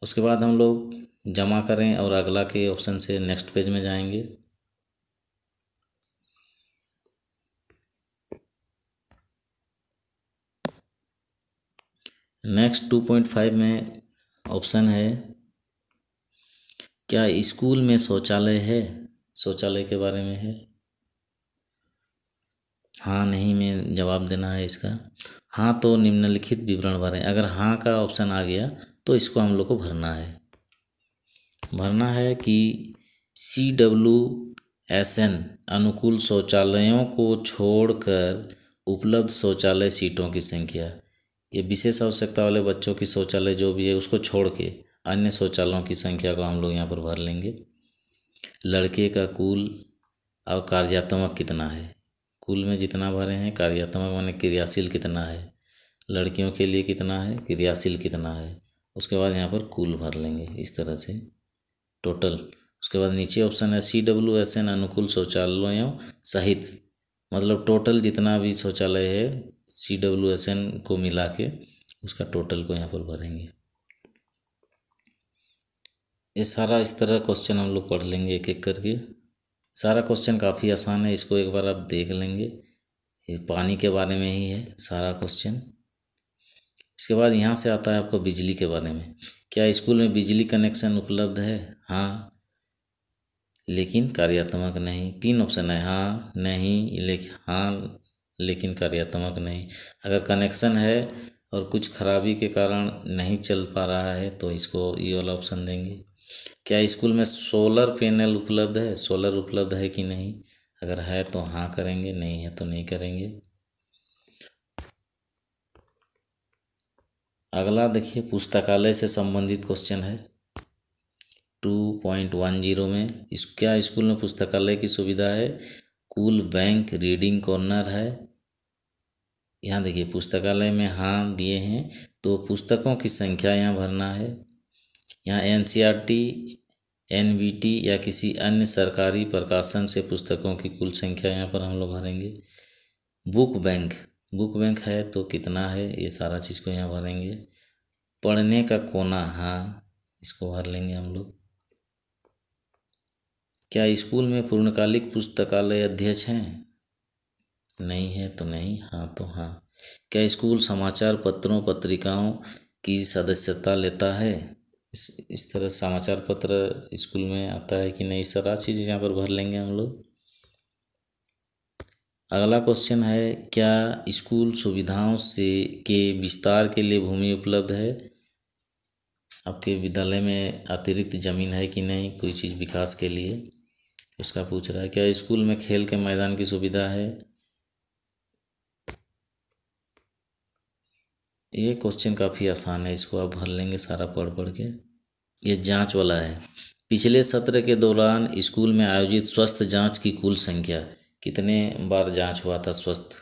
उसके बाद हम लोग जमा करें और अगला के ऑप्शन से नेक्स्ट पेज में जाएंगे। नेक्स्ट 2.5 में ऑप्शन है क्या स्कूल में शौचालय है, शौचालय के बारे में है, हाँ नहीं में जवाब देना है इसका। हाँ तो निम्नलिखित विवरण भरें, अगर हाँ का ऑप्शन आ गया तो इसको हम लोग को भरना है कि CWSN अनुकूल शौचालयों को छोड़कर उपलब्ध शौचालय सीटों की संख्या, ये विशेष आवश्यकता वाले बच्चों की शौचालय जो भी है उसको छोड़ के अन्य शौचालयों की संख्या को हम लोग यहाँ पर भर लेंगे। लड़के का कुल और कार्यात्मक कितना है, कुल में जितना भरे हैं, कार्यात्मक माने क्रियाशील कितना है, लड़कियों के लिए कितना है, क्रियाशील कितना है, उसके बाद यहाँ पर कुल भर लेंगे इस तरह से टोटल। उसके बाद नीचे ऑप्शन है CWSN अनुकूल शौचालयों सहित, मतलब टोटल जितना भी शौचालय है CWSN को मिला के उसका टोटल को यहाँ पर भरेंगे। ये सारा इस तरह क्वेश्चन हम लोग पढ़ लेंगे एक एक करके। सारा क्वेश्चन काफ़ी आसान है, इसको एक बार आप देख लेंगे। ये पानी के बारे में ही है सारा क्वेश्चन। इसके बाद यहाँ से आता है आपको बिजली के बारे में। क्या स्कूल में बिजली कनेक्शन उपलब्ध है, हाँ लेकिन कार्यात्मक नहीं। 3 ऑप्शन है, हाँ नहीं लेकिन हाँ लेकिन कार्यात्मक नहीं। अगर कनेक्शन है और कुछ खराबी के कारण नहीं चल पा रहा है तो इसको ये वाला ऑप्शन देंगे। क्या स्कूल में सोलर पैनल उपलब्ध है, सोलर उपलब्ध है कि नहीं, अगर है तो हाँ करेंगे, नहीं है तो नहीं करेंगे। अगला देखिए पुस्तकालय से संबंधित क्वेश्चन है 2.10 में। क्या स्कूल में पुस्तकालय की सुविधा है, कूल बैंक, रीडिंग कॉर्नर है। यहाँ देखिए पुस्तकालय में हाँ दिए हैं तो पुस्तकों की संख्या यहाँ भरना है। यहाँ NCERT, NVT या किसी अन्य सरकारी प्रकाशन से पुस्तकों की कुल संख्या यहाँ पर हम लोग भरेंगे। बुक बैंक है तो कितना है, ये सारा चीज़ को यहाँ भरेंगे। पढ़ने का कोना, हाँ इसको भर लेंगे हम लोग। क्या स्कूल में पूर्णकालिक पुस्तकालय अध्यक्ष हैं, नहीं है तो नहीं, हाँ तो हाँ। क्या स्कूल समाचार पत्रों पत्रिकाओं की सदस्यता लेता है, इस तरह समाचार पत्र स्कूल में आता है कि नहीं, सारा चीज़ यहाँ पर भर लेंगे हम लोग। अगला क्वेश्चन है क्या स्कूल सुविधाओं के विस्तार के लिए भूमि उपलब्ध है, आपके विद्यालय में अतिरिक्त ज़मीन है कि नहीं कोई चीज़ विकास के लिए, इसका पूछ रहा है। क्या स्कूल में खेल के मैदान की सुविधा है, ये क्वेश्चन काफ़ी आसान है, इसको आप भर लेंगे सारा पढ़ के। ये जांच वाला है, पिछले सत्र के दौरान स्कूल में आयोजित स्वास्थ्य जांच की कुल संख्या, कितने बार जांच हुआ था स्वास्थ्य,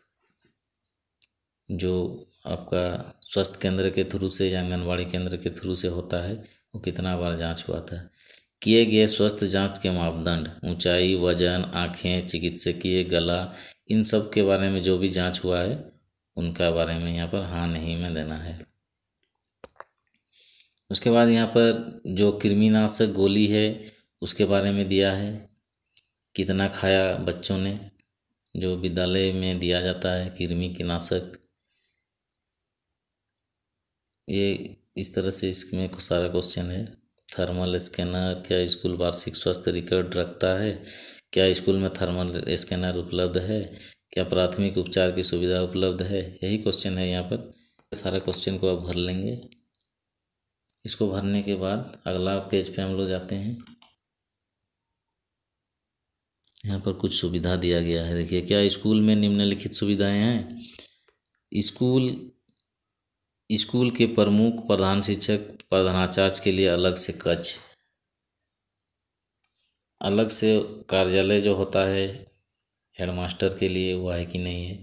जो आपका स्वास्थ्य केंद्र के थ्रू से या आंगनबाड़ी केंद्र के थ्रू से होता है, वो कितना बार जांच हुआ था। किए गए स्वास्थ्य जांच के मापदंड, ऊंचाई, वजन, आँखें, चिकित्सकीय, गला, इन सब के बारे में जो भी जांच हुआ है उनका बारे में यहाँ पर हाँ नहीं में देना है। उसके बाद यहाँ पर जो कृमिनाशक गोली है उसके बारे में दिया है, कितना खाया बच्चों ने, जो विद्यालय में दिया जाता है कृमि की नाशक। ये इस तरह से इसमें सारा क्वेश्चन है। थर्मल स्कैनर, क्या स्कूल वार्षिक स्वास्थ्य रिकॉर्ड रखता है, क्या स्कूल में थर्मल स्कैनर उपलब्ध है, क्या प्राथमिक उपचार की सुविधा उपलब्ध है, यही क्वेश्चन है यहाँ पर। सारा क्वेश्चन को आप भर लेंगे। इसको भरने के बाद अगला पेज पे हम लोग जाते हैं। यहाँ पर कुछ सुविधा दिया गया है, देखिए, क्या स्कूल में निम्नलिखित सुविधाएं हैं। स्कूल के प्रमुख, प्रधान शिक्षक, प्रधानाचार्य के लिए अलग से कक्ष, अलग से कार्यालय जो होता है हेडमास्टर के लिए, वो है कि नहीं है।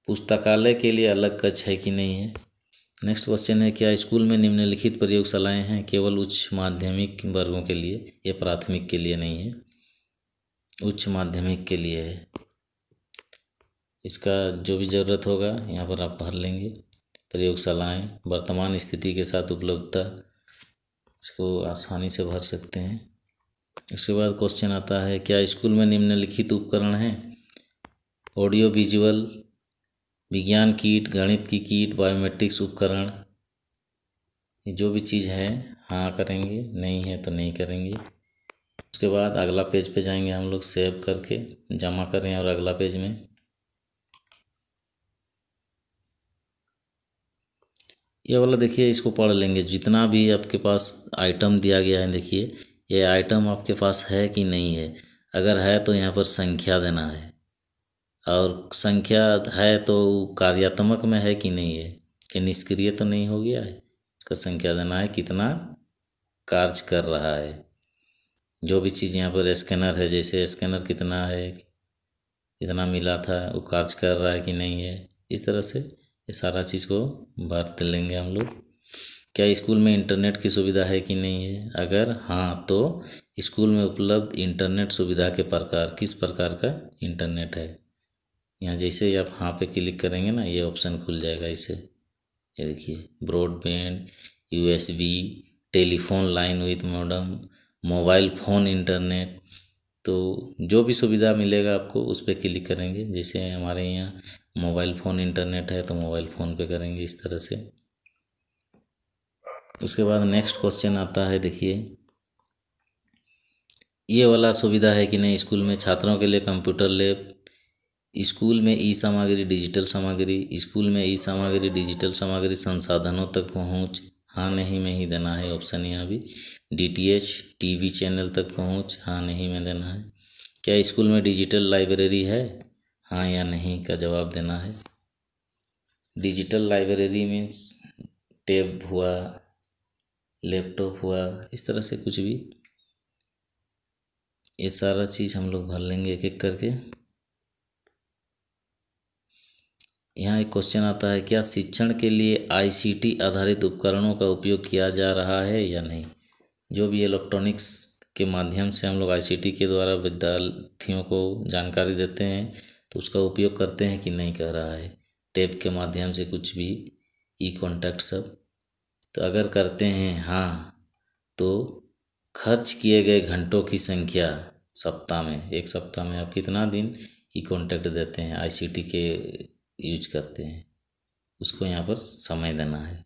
पुस्तकालय के लिए अलग कक्ष है कि नहीं है। नेक्स्ट क्वेश्चन है, क्या स्कूल में निम्नलिखित प्रयोगशालाएं हैं। केवल उच्च माध्यमिक वर्गों के लिए, ये प्राथमिक के लिए नहीं है, उच्च माध्यमिक के लिए है। इसका जो भी ज़रूरत होगा यहाँ पर आप भर लेंगे। प्रयोगशालाएं वर्तमान स्थिति के साथ उपलब्धता, इसको आसानी से भर सकते हैं। उसके बाद क्वेश्चन आता है, क्या स्कूल में निम्नलिखित उपकरण हैं। ऑडियो विजुअल, विज्ञान किट, गणित की किट, बायोमेट्रिक्स उपकरण, ये जो भी चीज़ है हाँ करेंगे, नहीं है तो नहीं करेंगे। उसके बाद अगला पेज पे जाएंगे हम लोग, सेव करके जमा करें और अगला पेज में ये वाला देखिए, इसको पढ़ लेंगे। जितना भी आपके पास आइटम दिया गया है, देखिए ये आइटम आपके पास है कि नहीं है। अगर है तो यहाँ पर संख्या देना है, और संख्या है तो कार्यात्मक में है कि नहीं है, कि निष्क्रिय तो नहीं हो गया है। इसका संख्या देना है, कितना कार्य कर रहा है। जो भी चीज़ यहाँ पर स्कैनर है, जैसे स्कैनर कितना है, कितना मिला था, वो कार्य कर रहा है कि नहीं है। इस तरह से ये सारा चीज़ को भर लेंगे हम लोग। क्या स्कूल में इंटरनेट की सुविधा है कि नहीं है। अगर हाँ तो स्कूल में उपलब्ध इंटरनेट सुविधा के प्रकार, किस प्रकार का इंटरनेट है। यहाँ जैसे ही आप हाँ पे क्लिक करेंगे ना, ये ऑप्शन खुल जाएगा इसे। ये देखिए, broadband, USB, telephone line with modem, mobile phone internet. तो जो भी सुविधा मिलेगा आपको उस पर क्लिक करेंगे। जैसे हमारे यहाँ मोबाइल फ़ोन इंटरनेट है तो मोबाइल फ़ोन पे करेंगे, इस तरह से। उसके बाद नेक्स्ट क्वेश्चन आता है, देखिए ये वाला सुविधा है कि नहीं स्कूल में। छात्रों के लिए कंप्यूटर लैब, स्कूल में ई सामग्री, डिजिटल सामग्री, स्कूल में ई सामग्री, डिजिटल सामग्री, संसाधनों तक पहुंच, हाँ नहीं में ही देना है ऑप्शन यहाँ भी। DTH TV चैनल तक पहुंच, हाँ नहीं में देना है। क्या स्कूल में डिजिटल लाइब्रेरी है, हाँ या नहीं का जवाब देना है। डिजिटल लाइब्रेरी मीन्स टैब हुआ, लैपटॉप हुआ, इस तरह से कुछ भी। ये सारा चीज़ हम लोग भर लेंगे एक एक करके। यहाँ एक क्वेश्चन आता है, क्या शिक्षण के लिए ICT आधारित उपकरणों का उपयोग किया जा रहा है या नहीं। जो भी इलेक्ट्रॉनिक्स के माध्यम से हम लोग ICT के द्वारा विद्यार्थियों को जानकारी देते हैं, तो उसका उपयोग करते हैं कि नहीं कर रहा है। टैब के माध्यम से कुछ भी, ई-कॉन्टैक्ट सब। तो अगर करते हैं हाँ, तो खर्च किए गए घंटों की संख्या सप्ताह में, एक सप्ताह में आप कितना दिन ई-कॉन्टैक्ट देते हैं, ICT के यूज करते हैं, उसको यहाँ पर समय देना है।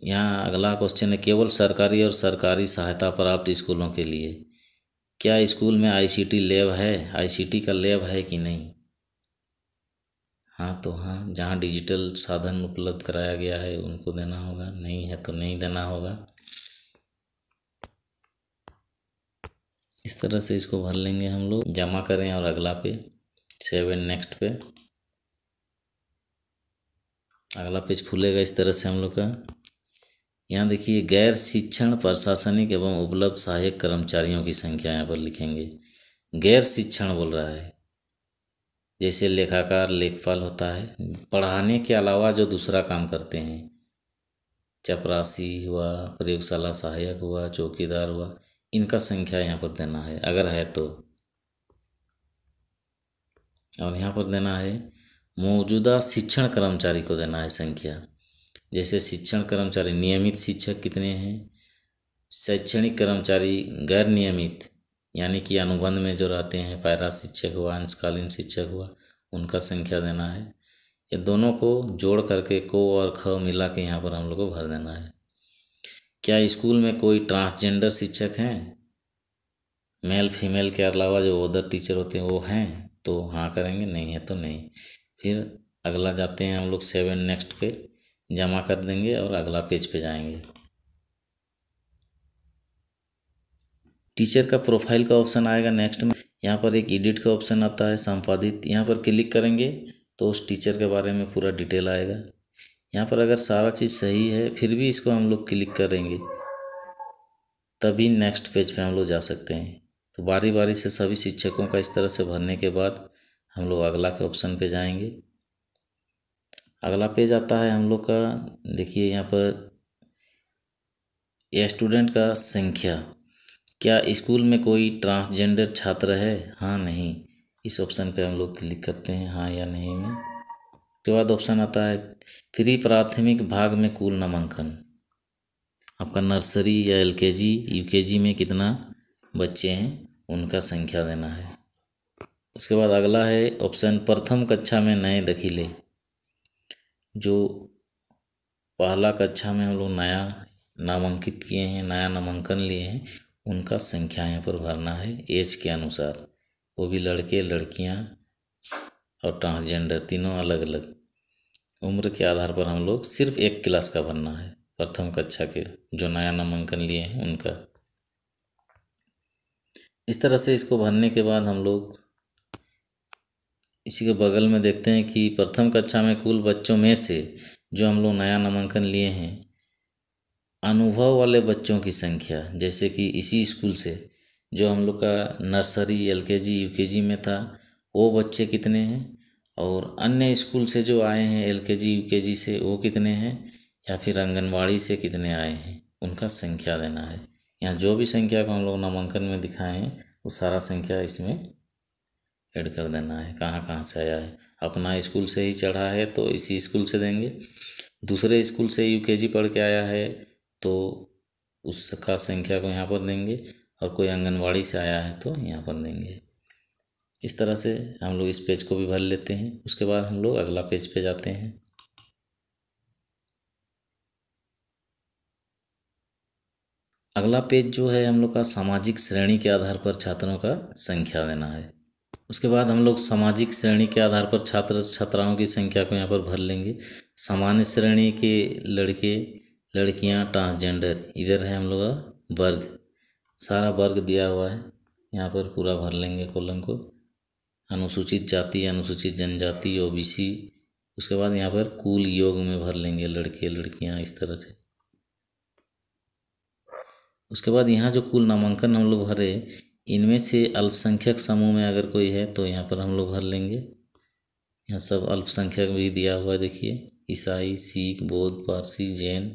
यहाँ अगला क्वेश्चन है, केवल सरकारी और सरकारी सहायता प्राप्त स्कूलों के लिए, क्या स्कूल में ICT लैब है, ICT का लैब है कि नहीं। हाँ तो हाँ, जहाँ डिजिटल साधन उपलब्ध कराया गया है उनको देना होगा, नहीं है तो नहीं देना होगा। इस तरह से इसको भर लेंगे हम लोग, जमा करें और अगला पे, सेव एंड नेक्स्ट पे। अगला पेज खुलेगा इस तरह से हम लोग का। यहाँ देखिए, गैर शिक्षण प्रशासनिक एवं उपलब्ध सहायक कर्मचारियों की संख्या यहाँ पर लिखेंगे। गैर शिक्षण बोल रहा है, जैसे लेखाकार लेखपाल होता है, पढ़ाने के अलावा जो दूसरा काम करते हैं, चपरासी हुआ, प्रयोगशाला सहायक हुआ, चौकीदार हुआ, इनका संख्या यहाँ पर देना है अगर है तो। और यहाँ पर देना है मौजूदा शिक्षण कर्मचारी को देना है संख्या। जैसे शिक्षण कर्मचारी नियमित शिक्षक कितने हैं, शैक्षणिक कर्मचारी गैर नियमित यानी कि अनुबंध में जो रहते हैं, पैरा शिक्षक हुआ, अंशकालीन शिक्षक हुआ, उनका संख्या देना है। ये दोनों को जोड़ करके को और ख मिला के यहाँ पर हम लोग को भर देना है। क्या स्कूल में कोई ट्रांसजेंडर शिक्षक हैं, मेल फीमेल के अलावा जो अदर टीचर होते हैं वो हैं, तो हाँ करेंगे, नहीं है तो नहीं। फिर अगला जाते हैं हम लोग 7 नेक्स्ट पे, जमा कर देंगे और अगला पेज पे जाएंगे। टीचर का प्रोफाइल का ऑप्शन आएगा नेक्स्ट में। यहाँ पर एक एडिट का ऑप्शन आता है, संपादित, यहाँ पर क्लिक करेंगे तो उस टीचर के बारे में पूरा डिटेल आएगा। यहाँ पर अगर सारा चीज़ सही है फिर भी इसको हम लोग क्लिक करेंगे तभी नेक्स्ट पेज पे हम लोग जा सकते हैं। तो बारी बारी से सभी शिक्षकों का इस तरह से भरने के बाद हम लोग अगला के ऑप्शन पे जाएंगे। अगला पेज आता है हम लोग का, देखिए यहाँ पर स्टूडेंट का संख्या। क्या स्कूल में कोई ट्रांसजेंडर छात्र है, हाँ नहीं, इस ऑप्शन पे हम लोग क्लिक करते हैं हाँ या नहीं में। उसके बाद ऑप्शन आता है प्री प्राथमिक भाग में कुल नामांकन। आपका नर्सरी या एलकेजी यूकेजी में कितना बच्चे हैं उनका संख्या देना है। उसके बाद अगला है ऑप्शन प्रथम कक्षा में नए दाखिले। जो पहला कक्षा में हम लोग नया नामांकित किए हैं, नया नामांकन लिए हैं, उनका संख्या यहाँ पर भरना है एज के अनुसार, वो भी लड़के लड़कियाँ और ट्रांसजेंडर तीनों अलग अलग उम्र के आधार पर हम लोग सिर्फ एक क्लास का भरना है, प्रथम कक्षा के जो नया नामांकन लिए हैं उनका। इस तरह से इसको भरने के बाद हम लोग इसी के बगल में देखते हैं कि प्रथम कक्षा में कुल बच्चों में से जो हम लोग नया नामांकन लिए हैं, अनुभव वाले बच्चों की संख्या, जैसे कि इसी स्कूल से जो हम लोग का नर्सरी एलकेजी यूकेजी में था वो बच्चे कितने हैं, और अन्य स्कूल से जो आए हैं एलकेजी यूकेजी से वो कितने हैं, या फिर आंगनवाड़ी से कितने आए हैं, उनका संख्या देना है। यहाँ जो भी संख्या को हम लोग नामांकन में दिखाए हैं वो सारा संख्या इसमें ऐड कर देना है, कहाँ कहाँ से आया है। अपना स्कूल से ही चढ़ा है तो इसी स्कूल से देंगे, दूसरे स्कूल से यूकेजी पढ़ के आया है तो उसका संख्या को यहाँ पर देंगे, और कोई आंगनवाड़ी से आया है तो यहाँ पर देंगे। इस तरह से हम लोग इस पेज को भी भर लेते हैं। उसके बाद हम लोग अगला पेज पे जाते हैं। अगला पेज जो है हम लोग का सामाजिक श्रेणी के आधार पर छात्रों का संख्या देना है। उसके बाद हम लोग सामाजिक श्रेणी के आधार पर छात्र छात्राओं की संख्या को यहाँ पर भर लेंगे। सामान्य श्रेणी के लड़के लड़कियाँ ट्रांसजेंडर, इधर है हम लोग का वर्ग, सारा वर्ग दिया हुआ है, यहाँ पर पूरा भर लेंगे कॉलम को। अनुसूचित जाति, अनुसूचित जनजाति, ओबीसी, उसके बाद यहाँ पर कुल योग में भर लेंगे लड़के लड़कियाँ इस तरह से। उसके बाद यहाँ जो कुल नामांकन हम लोग भरे, इनमें से अल्पसंख्यक समूह में अगर कोई है तो यहाँ पर हम लोग भर लेंगे। यहाँ सब अल्पसंख्यक भी दिया हुआ है, देखिए ईसाई, सिख, बौद्ध, पारसी, जैन।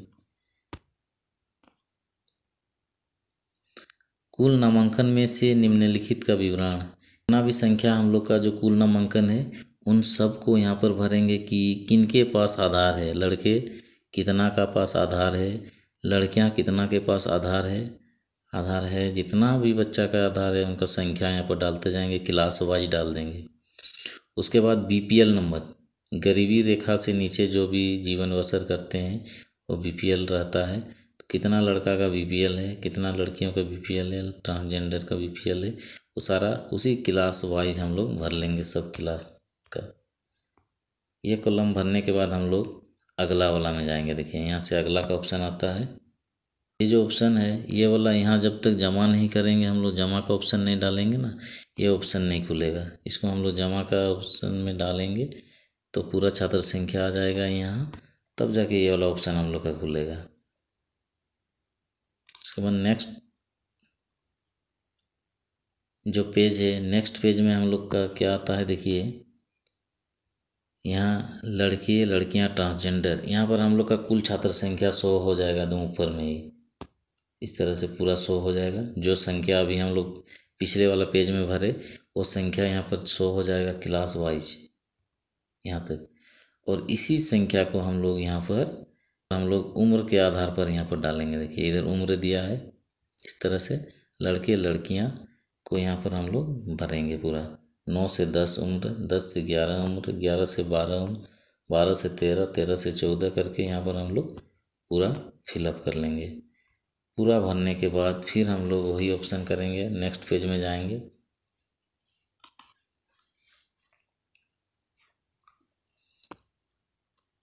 कुल नामांकन में से निम्नलिखित का विवरण, जितना भी संख्या हम लोग का जो कुल नामांकन है उन सब को यहाँ पर भरेंगे कि किनके पास आधार है, लड़के कितना का पास आधार है, लड़कियाँ कितना के पास आधार है, जितना भी बच्चा का आधार है उनका संख्या यहाँ पर डालते जाएंगे, क्लास वाइज डाल देंगे। उसके बाद बीपीएल नंबर, गरीबी रेखा से नीचे जो भी जीवन बसर करते हैं वो बीपीएल रहता है, तो कितना लड़का का बीपीएल है, कितना लड़कियों का बीपीएल है, ट्रांसजेंडर का बीपीएल है, वो सारा उसी क्लास वाइज हम लोग भर लेंगे सब क्लास का। ये कॉलम भरने के बाद हम लोग अगला वाला में जाएंगे। देखिए यहाँ से अगला का ऑप्शन आता है, ये जो ऑप्शन है ये वाला, यहाँ जब तक जमा नहीं करेंगे हम लोग, जमा का ऑप्शन नहीं डालेंगे ना, ये ऑप्शन नहीं खुलेगा। इसको हम लोग जमा का ऑप्शन में डालेंगे तो पूरा छात्र संख्या आ जाएगा यहाँ, तब जाके ये वाला ऑप्शन हम लोग का खुलेगा। उसके बाद नेक्स्ट जो पेज है, नेक्स्ट पेज में हम लोग का क्या आता है, देखिए यहाँ लड़के लड़कियाँ ट्रांसजेंडर, यहाँ पर हम लोग का कुल छात्र संख्या 100 हो जाएगा एकदम ऊपर में ही। इस तरह से पूरा 100 हो जाएगा। जो संख्या अभी हम लोग पिछले वाला पेज में भरे वो संख्या यहाँ पर 100 हो जाएगा क्लास वाइज यहाँ तक। और इसी संख्या को हम लोग यहाँ पर हम लोग उम्र के आधार पर यहाँ पर डालेंगे। देखिए इधर उम्र दिया है, इस तरह से लड़के लड़कियाँ को यहाँ पर हम लोग भरेंगे पूरा। 9 से 10 उम्र, 10 से 11 उम्र, 11 से 12 उम्र, 12 से 13, 13 से 14 करके यहाँ पर हम लोग पूरा फिलअप कर लेंगे। पूरा भरने के बाद फिर हम लोग वही ऑप्शन करेंगे, नेक्स्ट पेज में जाएंगे।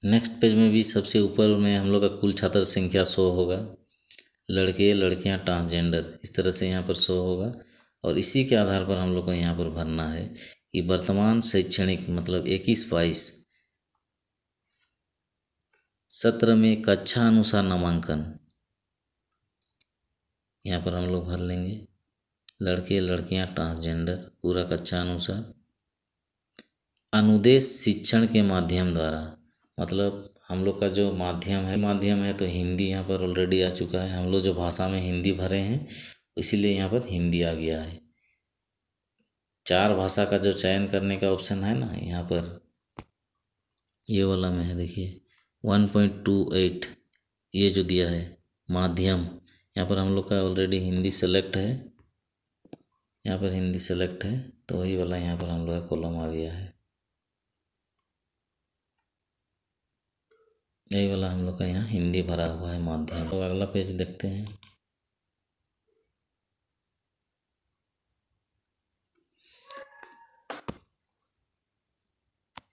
नेक्स्ट पेज में भी सबसे ऊपर में हम लोग का कुल छात्र संख्या 100 होगा। लड़के लड़कियां ट्रांसजेंडर इस तरह से यहाँ पर 100 होगा। और इसी के आधार पर हम लोग को यहाँ पर भरना है कि वर्तमान शैक्षणिक मतलब 21-22 सत्र में कक्षा अनुसार नामांकन, यहाँ पर हम लोग भर लेंगे। लड़के लड़कियां ट्रांसजेंडर पूरा कक्षा अनुसार। अनुदेश शिक्षण के माध्यम द्वारा मतलब हम लोग का जो माध्यम है तो हिंदी यहाँ पर ऑलरेडी आ चुका है। हम लोग जो भाषा में हिंदी भरे हैं इसीलिए यहाँ पर हिंदी आ गया है। 4 भाषा का जो चयन करने का ऑप्शन है ना, यहाँ पर ये वाला में है देखिए 1.28 ये जो दिया है माध्यम, यहाँ पर हम लोग का ऑलरेडी हिंदी सेलेक्ट है। यहाँ पर हिंदी सेलेक्ट है तो वही वाला यहाँ पर हम लोग का कॉलम आ गया है। यही वाला हम लोग का यहाँ हिंदी भरा हुआ है माध्यम। तो अगला पेज देखते हैं।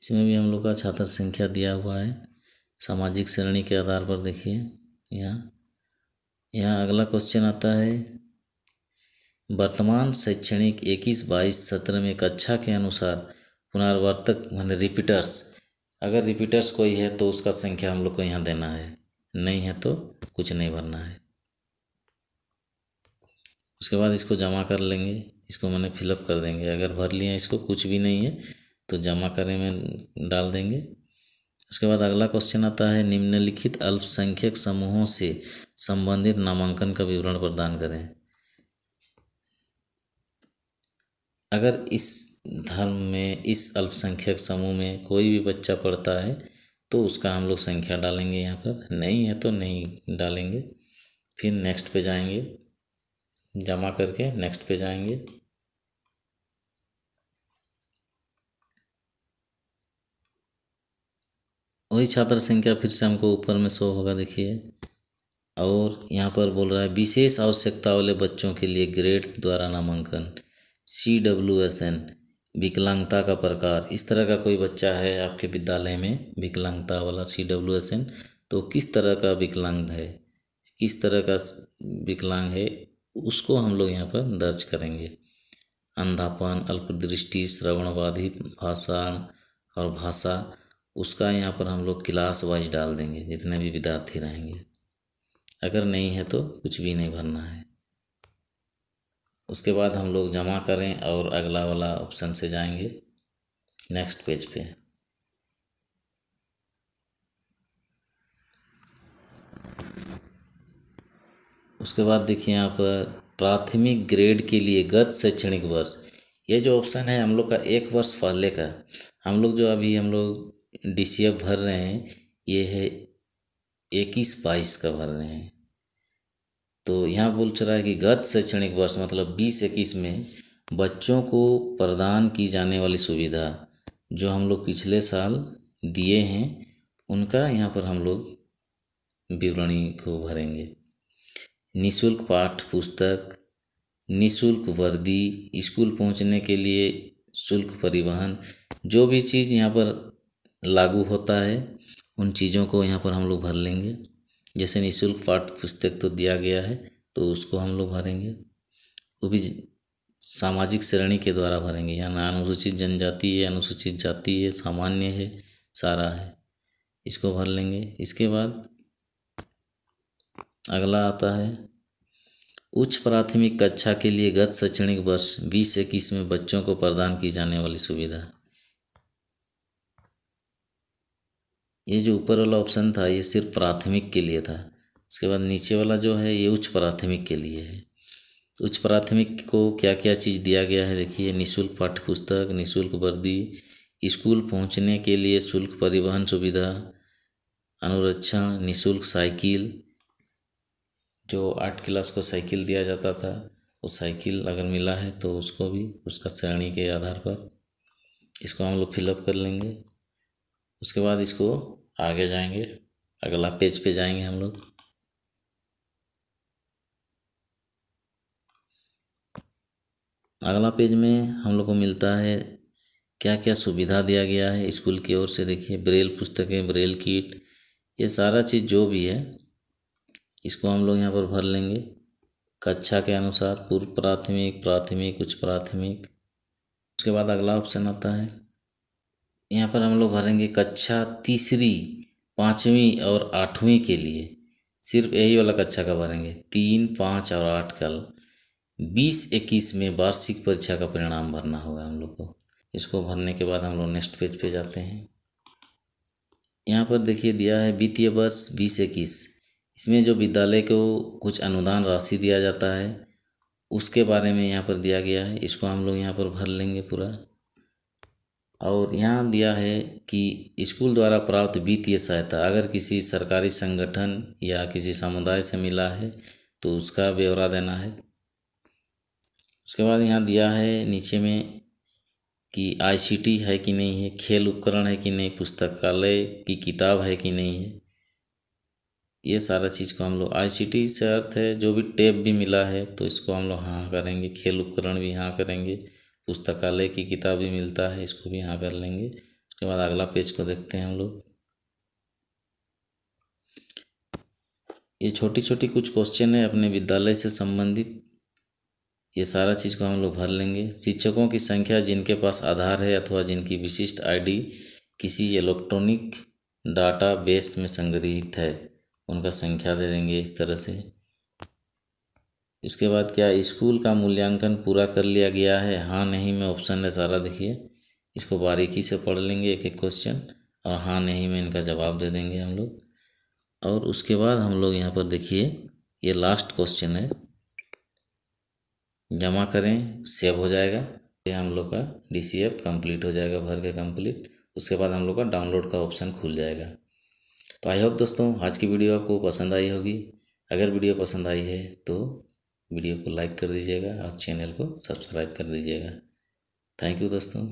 इसमें भी हम लोग का छात्र संख्या दिया हुआ है सामाजिक श्रेणी के आधार पर। देखिए यहाँ अगला क्वेश्चन आता है वर्तमान शैक्षणिक 21-22 सत्र में कक्षा के अनुसार पुनरावर्तक माने रिपीटर्स, अगर रिपीटर्स कोई है तो उसका संख्या हम लोग को यहाँ देना है, नहीं है तो कुछ नहीं भरना है। उसके बाद इसको जमा कर लेंगे, इसको मैंने फिलअप कर देंगे। अगर भर लिया इसको कुछ भी नहीं है तो जमा करें में डाल देंगे। उसके बाद अगला क्वेश्चन आता है निम्नलिखित अल्पसंख्यक समूहों से संबंधित नामांकन का विवरण प्रदान करें। अगर इस धर्म में इस अल्पसंख्यक समूह में कोई भी बच्चा पढ़ता है तो उसका हम लोग संख्या डालेंगे यहाँ पर, नहीं है तो नहीं डालेंगे। फिर नेक्स्ट पे जाएंगे, जमा करके नेक्स्ट पे जाएंगे। वही छात्र संख्या फिर से हमको ऊपर में 100 होगा देखिए। और यहाँ पर बोल रहा है विशेष आवश्यकता वाले बच्चों के लिए ग्रेड द्वारा नामांकन CWSN विकलांगता का प्रकार। इस तरह का कोई बच्चा है आपके विद्यालय में विकलांगता वाला CWSN, तो किस तरह का विकलांग है, किस तरह का विकलांग है उसको हम लोग यहाँ पर दर्ज करेंगे। अंधापन, अल्पदृष्टि, श्रवण बाधित, भाषा उसका यहाँ पर हम लोग क्लास वाइज डाल देंगे जितने भी विद्यार्थी रहेंगे। अगर नहीं है तो कुछ भी नहीं भरना है। उसके बाद हम लोग जमा करें और अगला वाला ऑप्शन से जाएंगे नेक्स्ट पेज पे। उसके बाद देखिए यहाँ पर प्राथमिक ग्रेड के लिए गत शैक्षणिक वर्ष, ये जो ऑप्शन है हम लोग का 1 वर्ष पहले का। हम लोग जो अभी हम लोग DCF भर रहे हैं ये है 21-22 का भर रहे हैं। तो यहाँ बोल रहा है कि गत शैक्षणिक वर्ष मतलब 20-21 में बच्चों को प्रदान की जाने वाली सुविधा जो हम लोग पिछले साल दिए हैं उनका यहाँ पर हम लोग विवरणी को भरेंगे। निःशुल्क पाठ्य पुस्तक, निःशुल्क वर्दी, स्कूल पहुँचने के लिए शुल्क परिवहन, जो भी चीज़ यहाँ पर लागू होता है उन चीज़ों को यहाँ पर हम लोग भर लेंगे। जैसे निःशुल्क पाठ्य पुस्तक तो दिया गया है तो उसको हम लोग भरेंगे, वो भी सामाजिक श्रेणी के द्वारा भरेंगे। यहाँ अनुसूचित जनजाति है, अनुसूचित जाति है, सामान्य है, सारा है, इसको भर लेंगे। इसके बाद अगला आता है उच्च प्राथमिक कक्षा के लिए गत शैक्षणिक वर्ष 20-21 में बच्चों को प्रदान की जाने वाली सुविधा। ये जो ऊपर वाला ऑप्शन था ये सिर्फ प्राथमिक के लिए था। उसके बाद नीचे वाला जो है ये उच्च प्राथमिक के लिए है। उच्च प्राथमिक को क्या क्या चीज़ दिया गया है देखिए, निःशुल्क पाठ्य पुस्तक, निःशुल्क वर्दी, स्कूल पहुंचने के लिए शुल्क परिवहन सुविधा, अनुरक्षण, निःशुल्क साइकिल, जो 8 क्लास को साइकिल दिया जाता था वो साइकिल अगर मिला है तो उसको भी उसका श्रेणी के आधार पर इसको हम लोग फिलअप कर लेंगे। उसके बाद इसको आगे जाएंगे, अगला पेज पे जाएंगे हम लोग। अगला पेज में हम लोग को मिलता है क्या क्या सुविधा दिया गया है स्कूल की ओर से। देखिए ब्रेल पुस्तकें, ब्रेल किट, ये सारा चीज़ जो भी है इसको हम लोग यहाँ पर भर लेंगे कक्षा के अनुसार, पूर्व प्राथमिक, प्राथमिक, उच्च प्राथमिक। उसके बाद अगला ऑप्शन आता है, यहाँ पर हम लोग भरेंगे कक्षा तीसरी, 5वीं और 8वीं के लिए। सिर्फ यही वाला कक्षा का भरेंगे, 3, 5 और 8 का 20-21 में वार्षिक परीक्षा का परिणाम भरना होगा हम लोग को। इसको भरने के बाद हम लोग नेक्स्ट पेज पे जाते हैं। यहाँ पर देखिए दिया है वित्तीय वर्ष 20-21, इसमें जो विद्यालय को कुछ अनुदान राशि दिया जाता है उसके बारे में यहाँ पर दिया गया है। इसको हम लोग यहाँ पर भर लेंगे पूरा। और यहाँ दिया है कि स्कूल द्वारा प्राप्त वित्तीय सहायता अगर किसी सरकारी संगठन या किसी समुदाय से मिला है तो उसका ब्यौरा देना है। उसके बाद यहाँ दिया है नीचे में कि ICT है कि नहीं है, खेल उपकरण है कि नहीं, पुस्तकालय की किताब है कि नहीं है। ये सारा चीज़ को हम लोग, ICT से अर्थ है जो भी टैब भी मिला है तो इसको हम लोग हाँ करेंगे, खेल उपकरण भी हाँ करेंगे, पुस्तकालय की किताब भी मिलता है इसको भी हाँ कर लेंगे। उसके बाद अगला पेज को देखते हैं हम लोग। ये छोटी छोटी कुछ क्वेश्चन है अपने विद्यालय से संबंधित, ये सारा चीज़ को हम लोग भर लेंगे। शिक्षकों की संख्या जिनके पास आधार है अथवा जिनकी विशिष्ट ID किसी इलेक्ट्रॉनिक डाटा बेस में संग्रहित है उनका संख्या दे देंगे इस तरह से। इसके बाद क्या स्कूल का मूल्यांकन पूरा कर लिया गया है, हाँ नहीं में ऑप्शन है सारा। देखिए इसको बारीकी से पढ़ लेंगे एक एक क्वेश्चन और हाँ नहीं में इनका जवाब दे देंगे हम लोग। और उसके बाद हम लोग यहाँ पर देखिए ये लास्ट क्वेश्चन है, जमा करें सेव हो जाएगा, ये हम लोग का DCF कंप्लीट हो जाएगा भर के कंप्लीट। उसके बाद हम लोग का डाउनलोड का ऑप्शन खुल जाएगा। तो आई होप दोस्तों आज की वीडियो आपको पसंद आई होगी। अगर वीडियो पसंद आई है तो वीडियो को लाइक कर दीजिएगा और चैनल को सब्सक्राइब कर दीजिएगा। थैंक यू दोस्तों।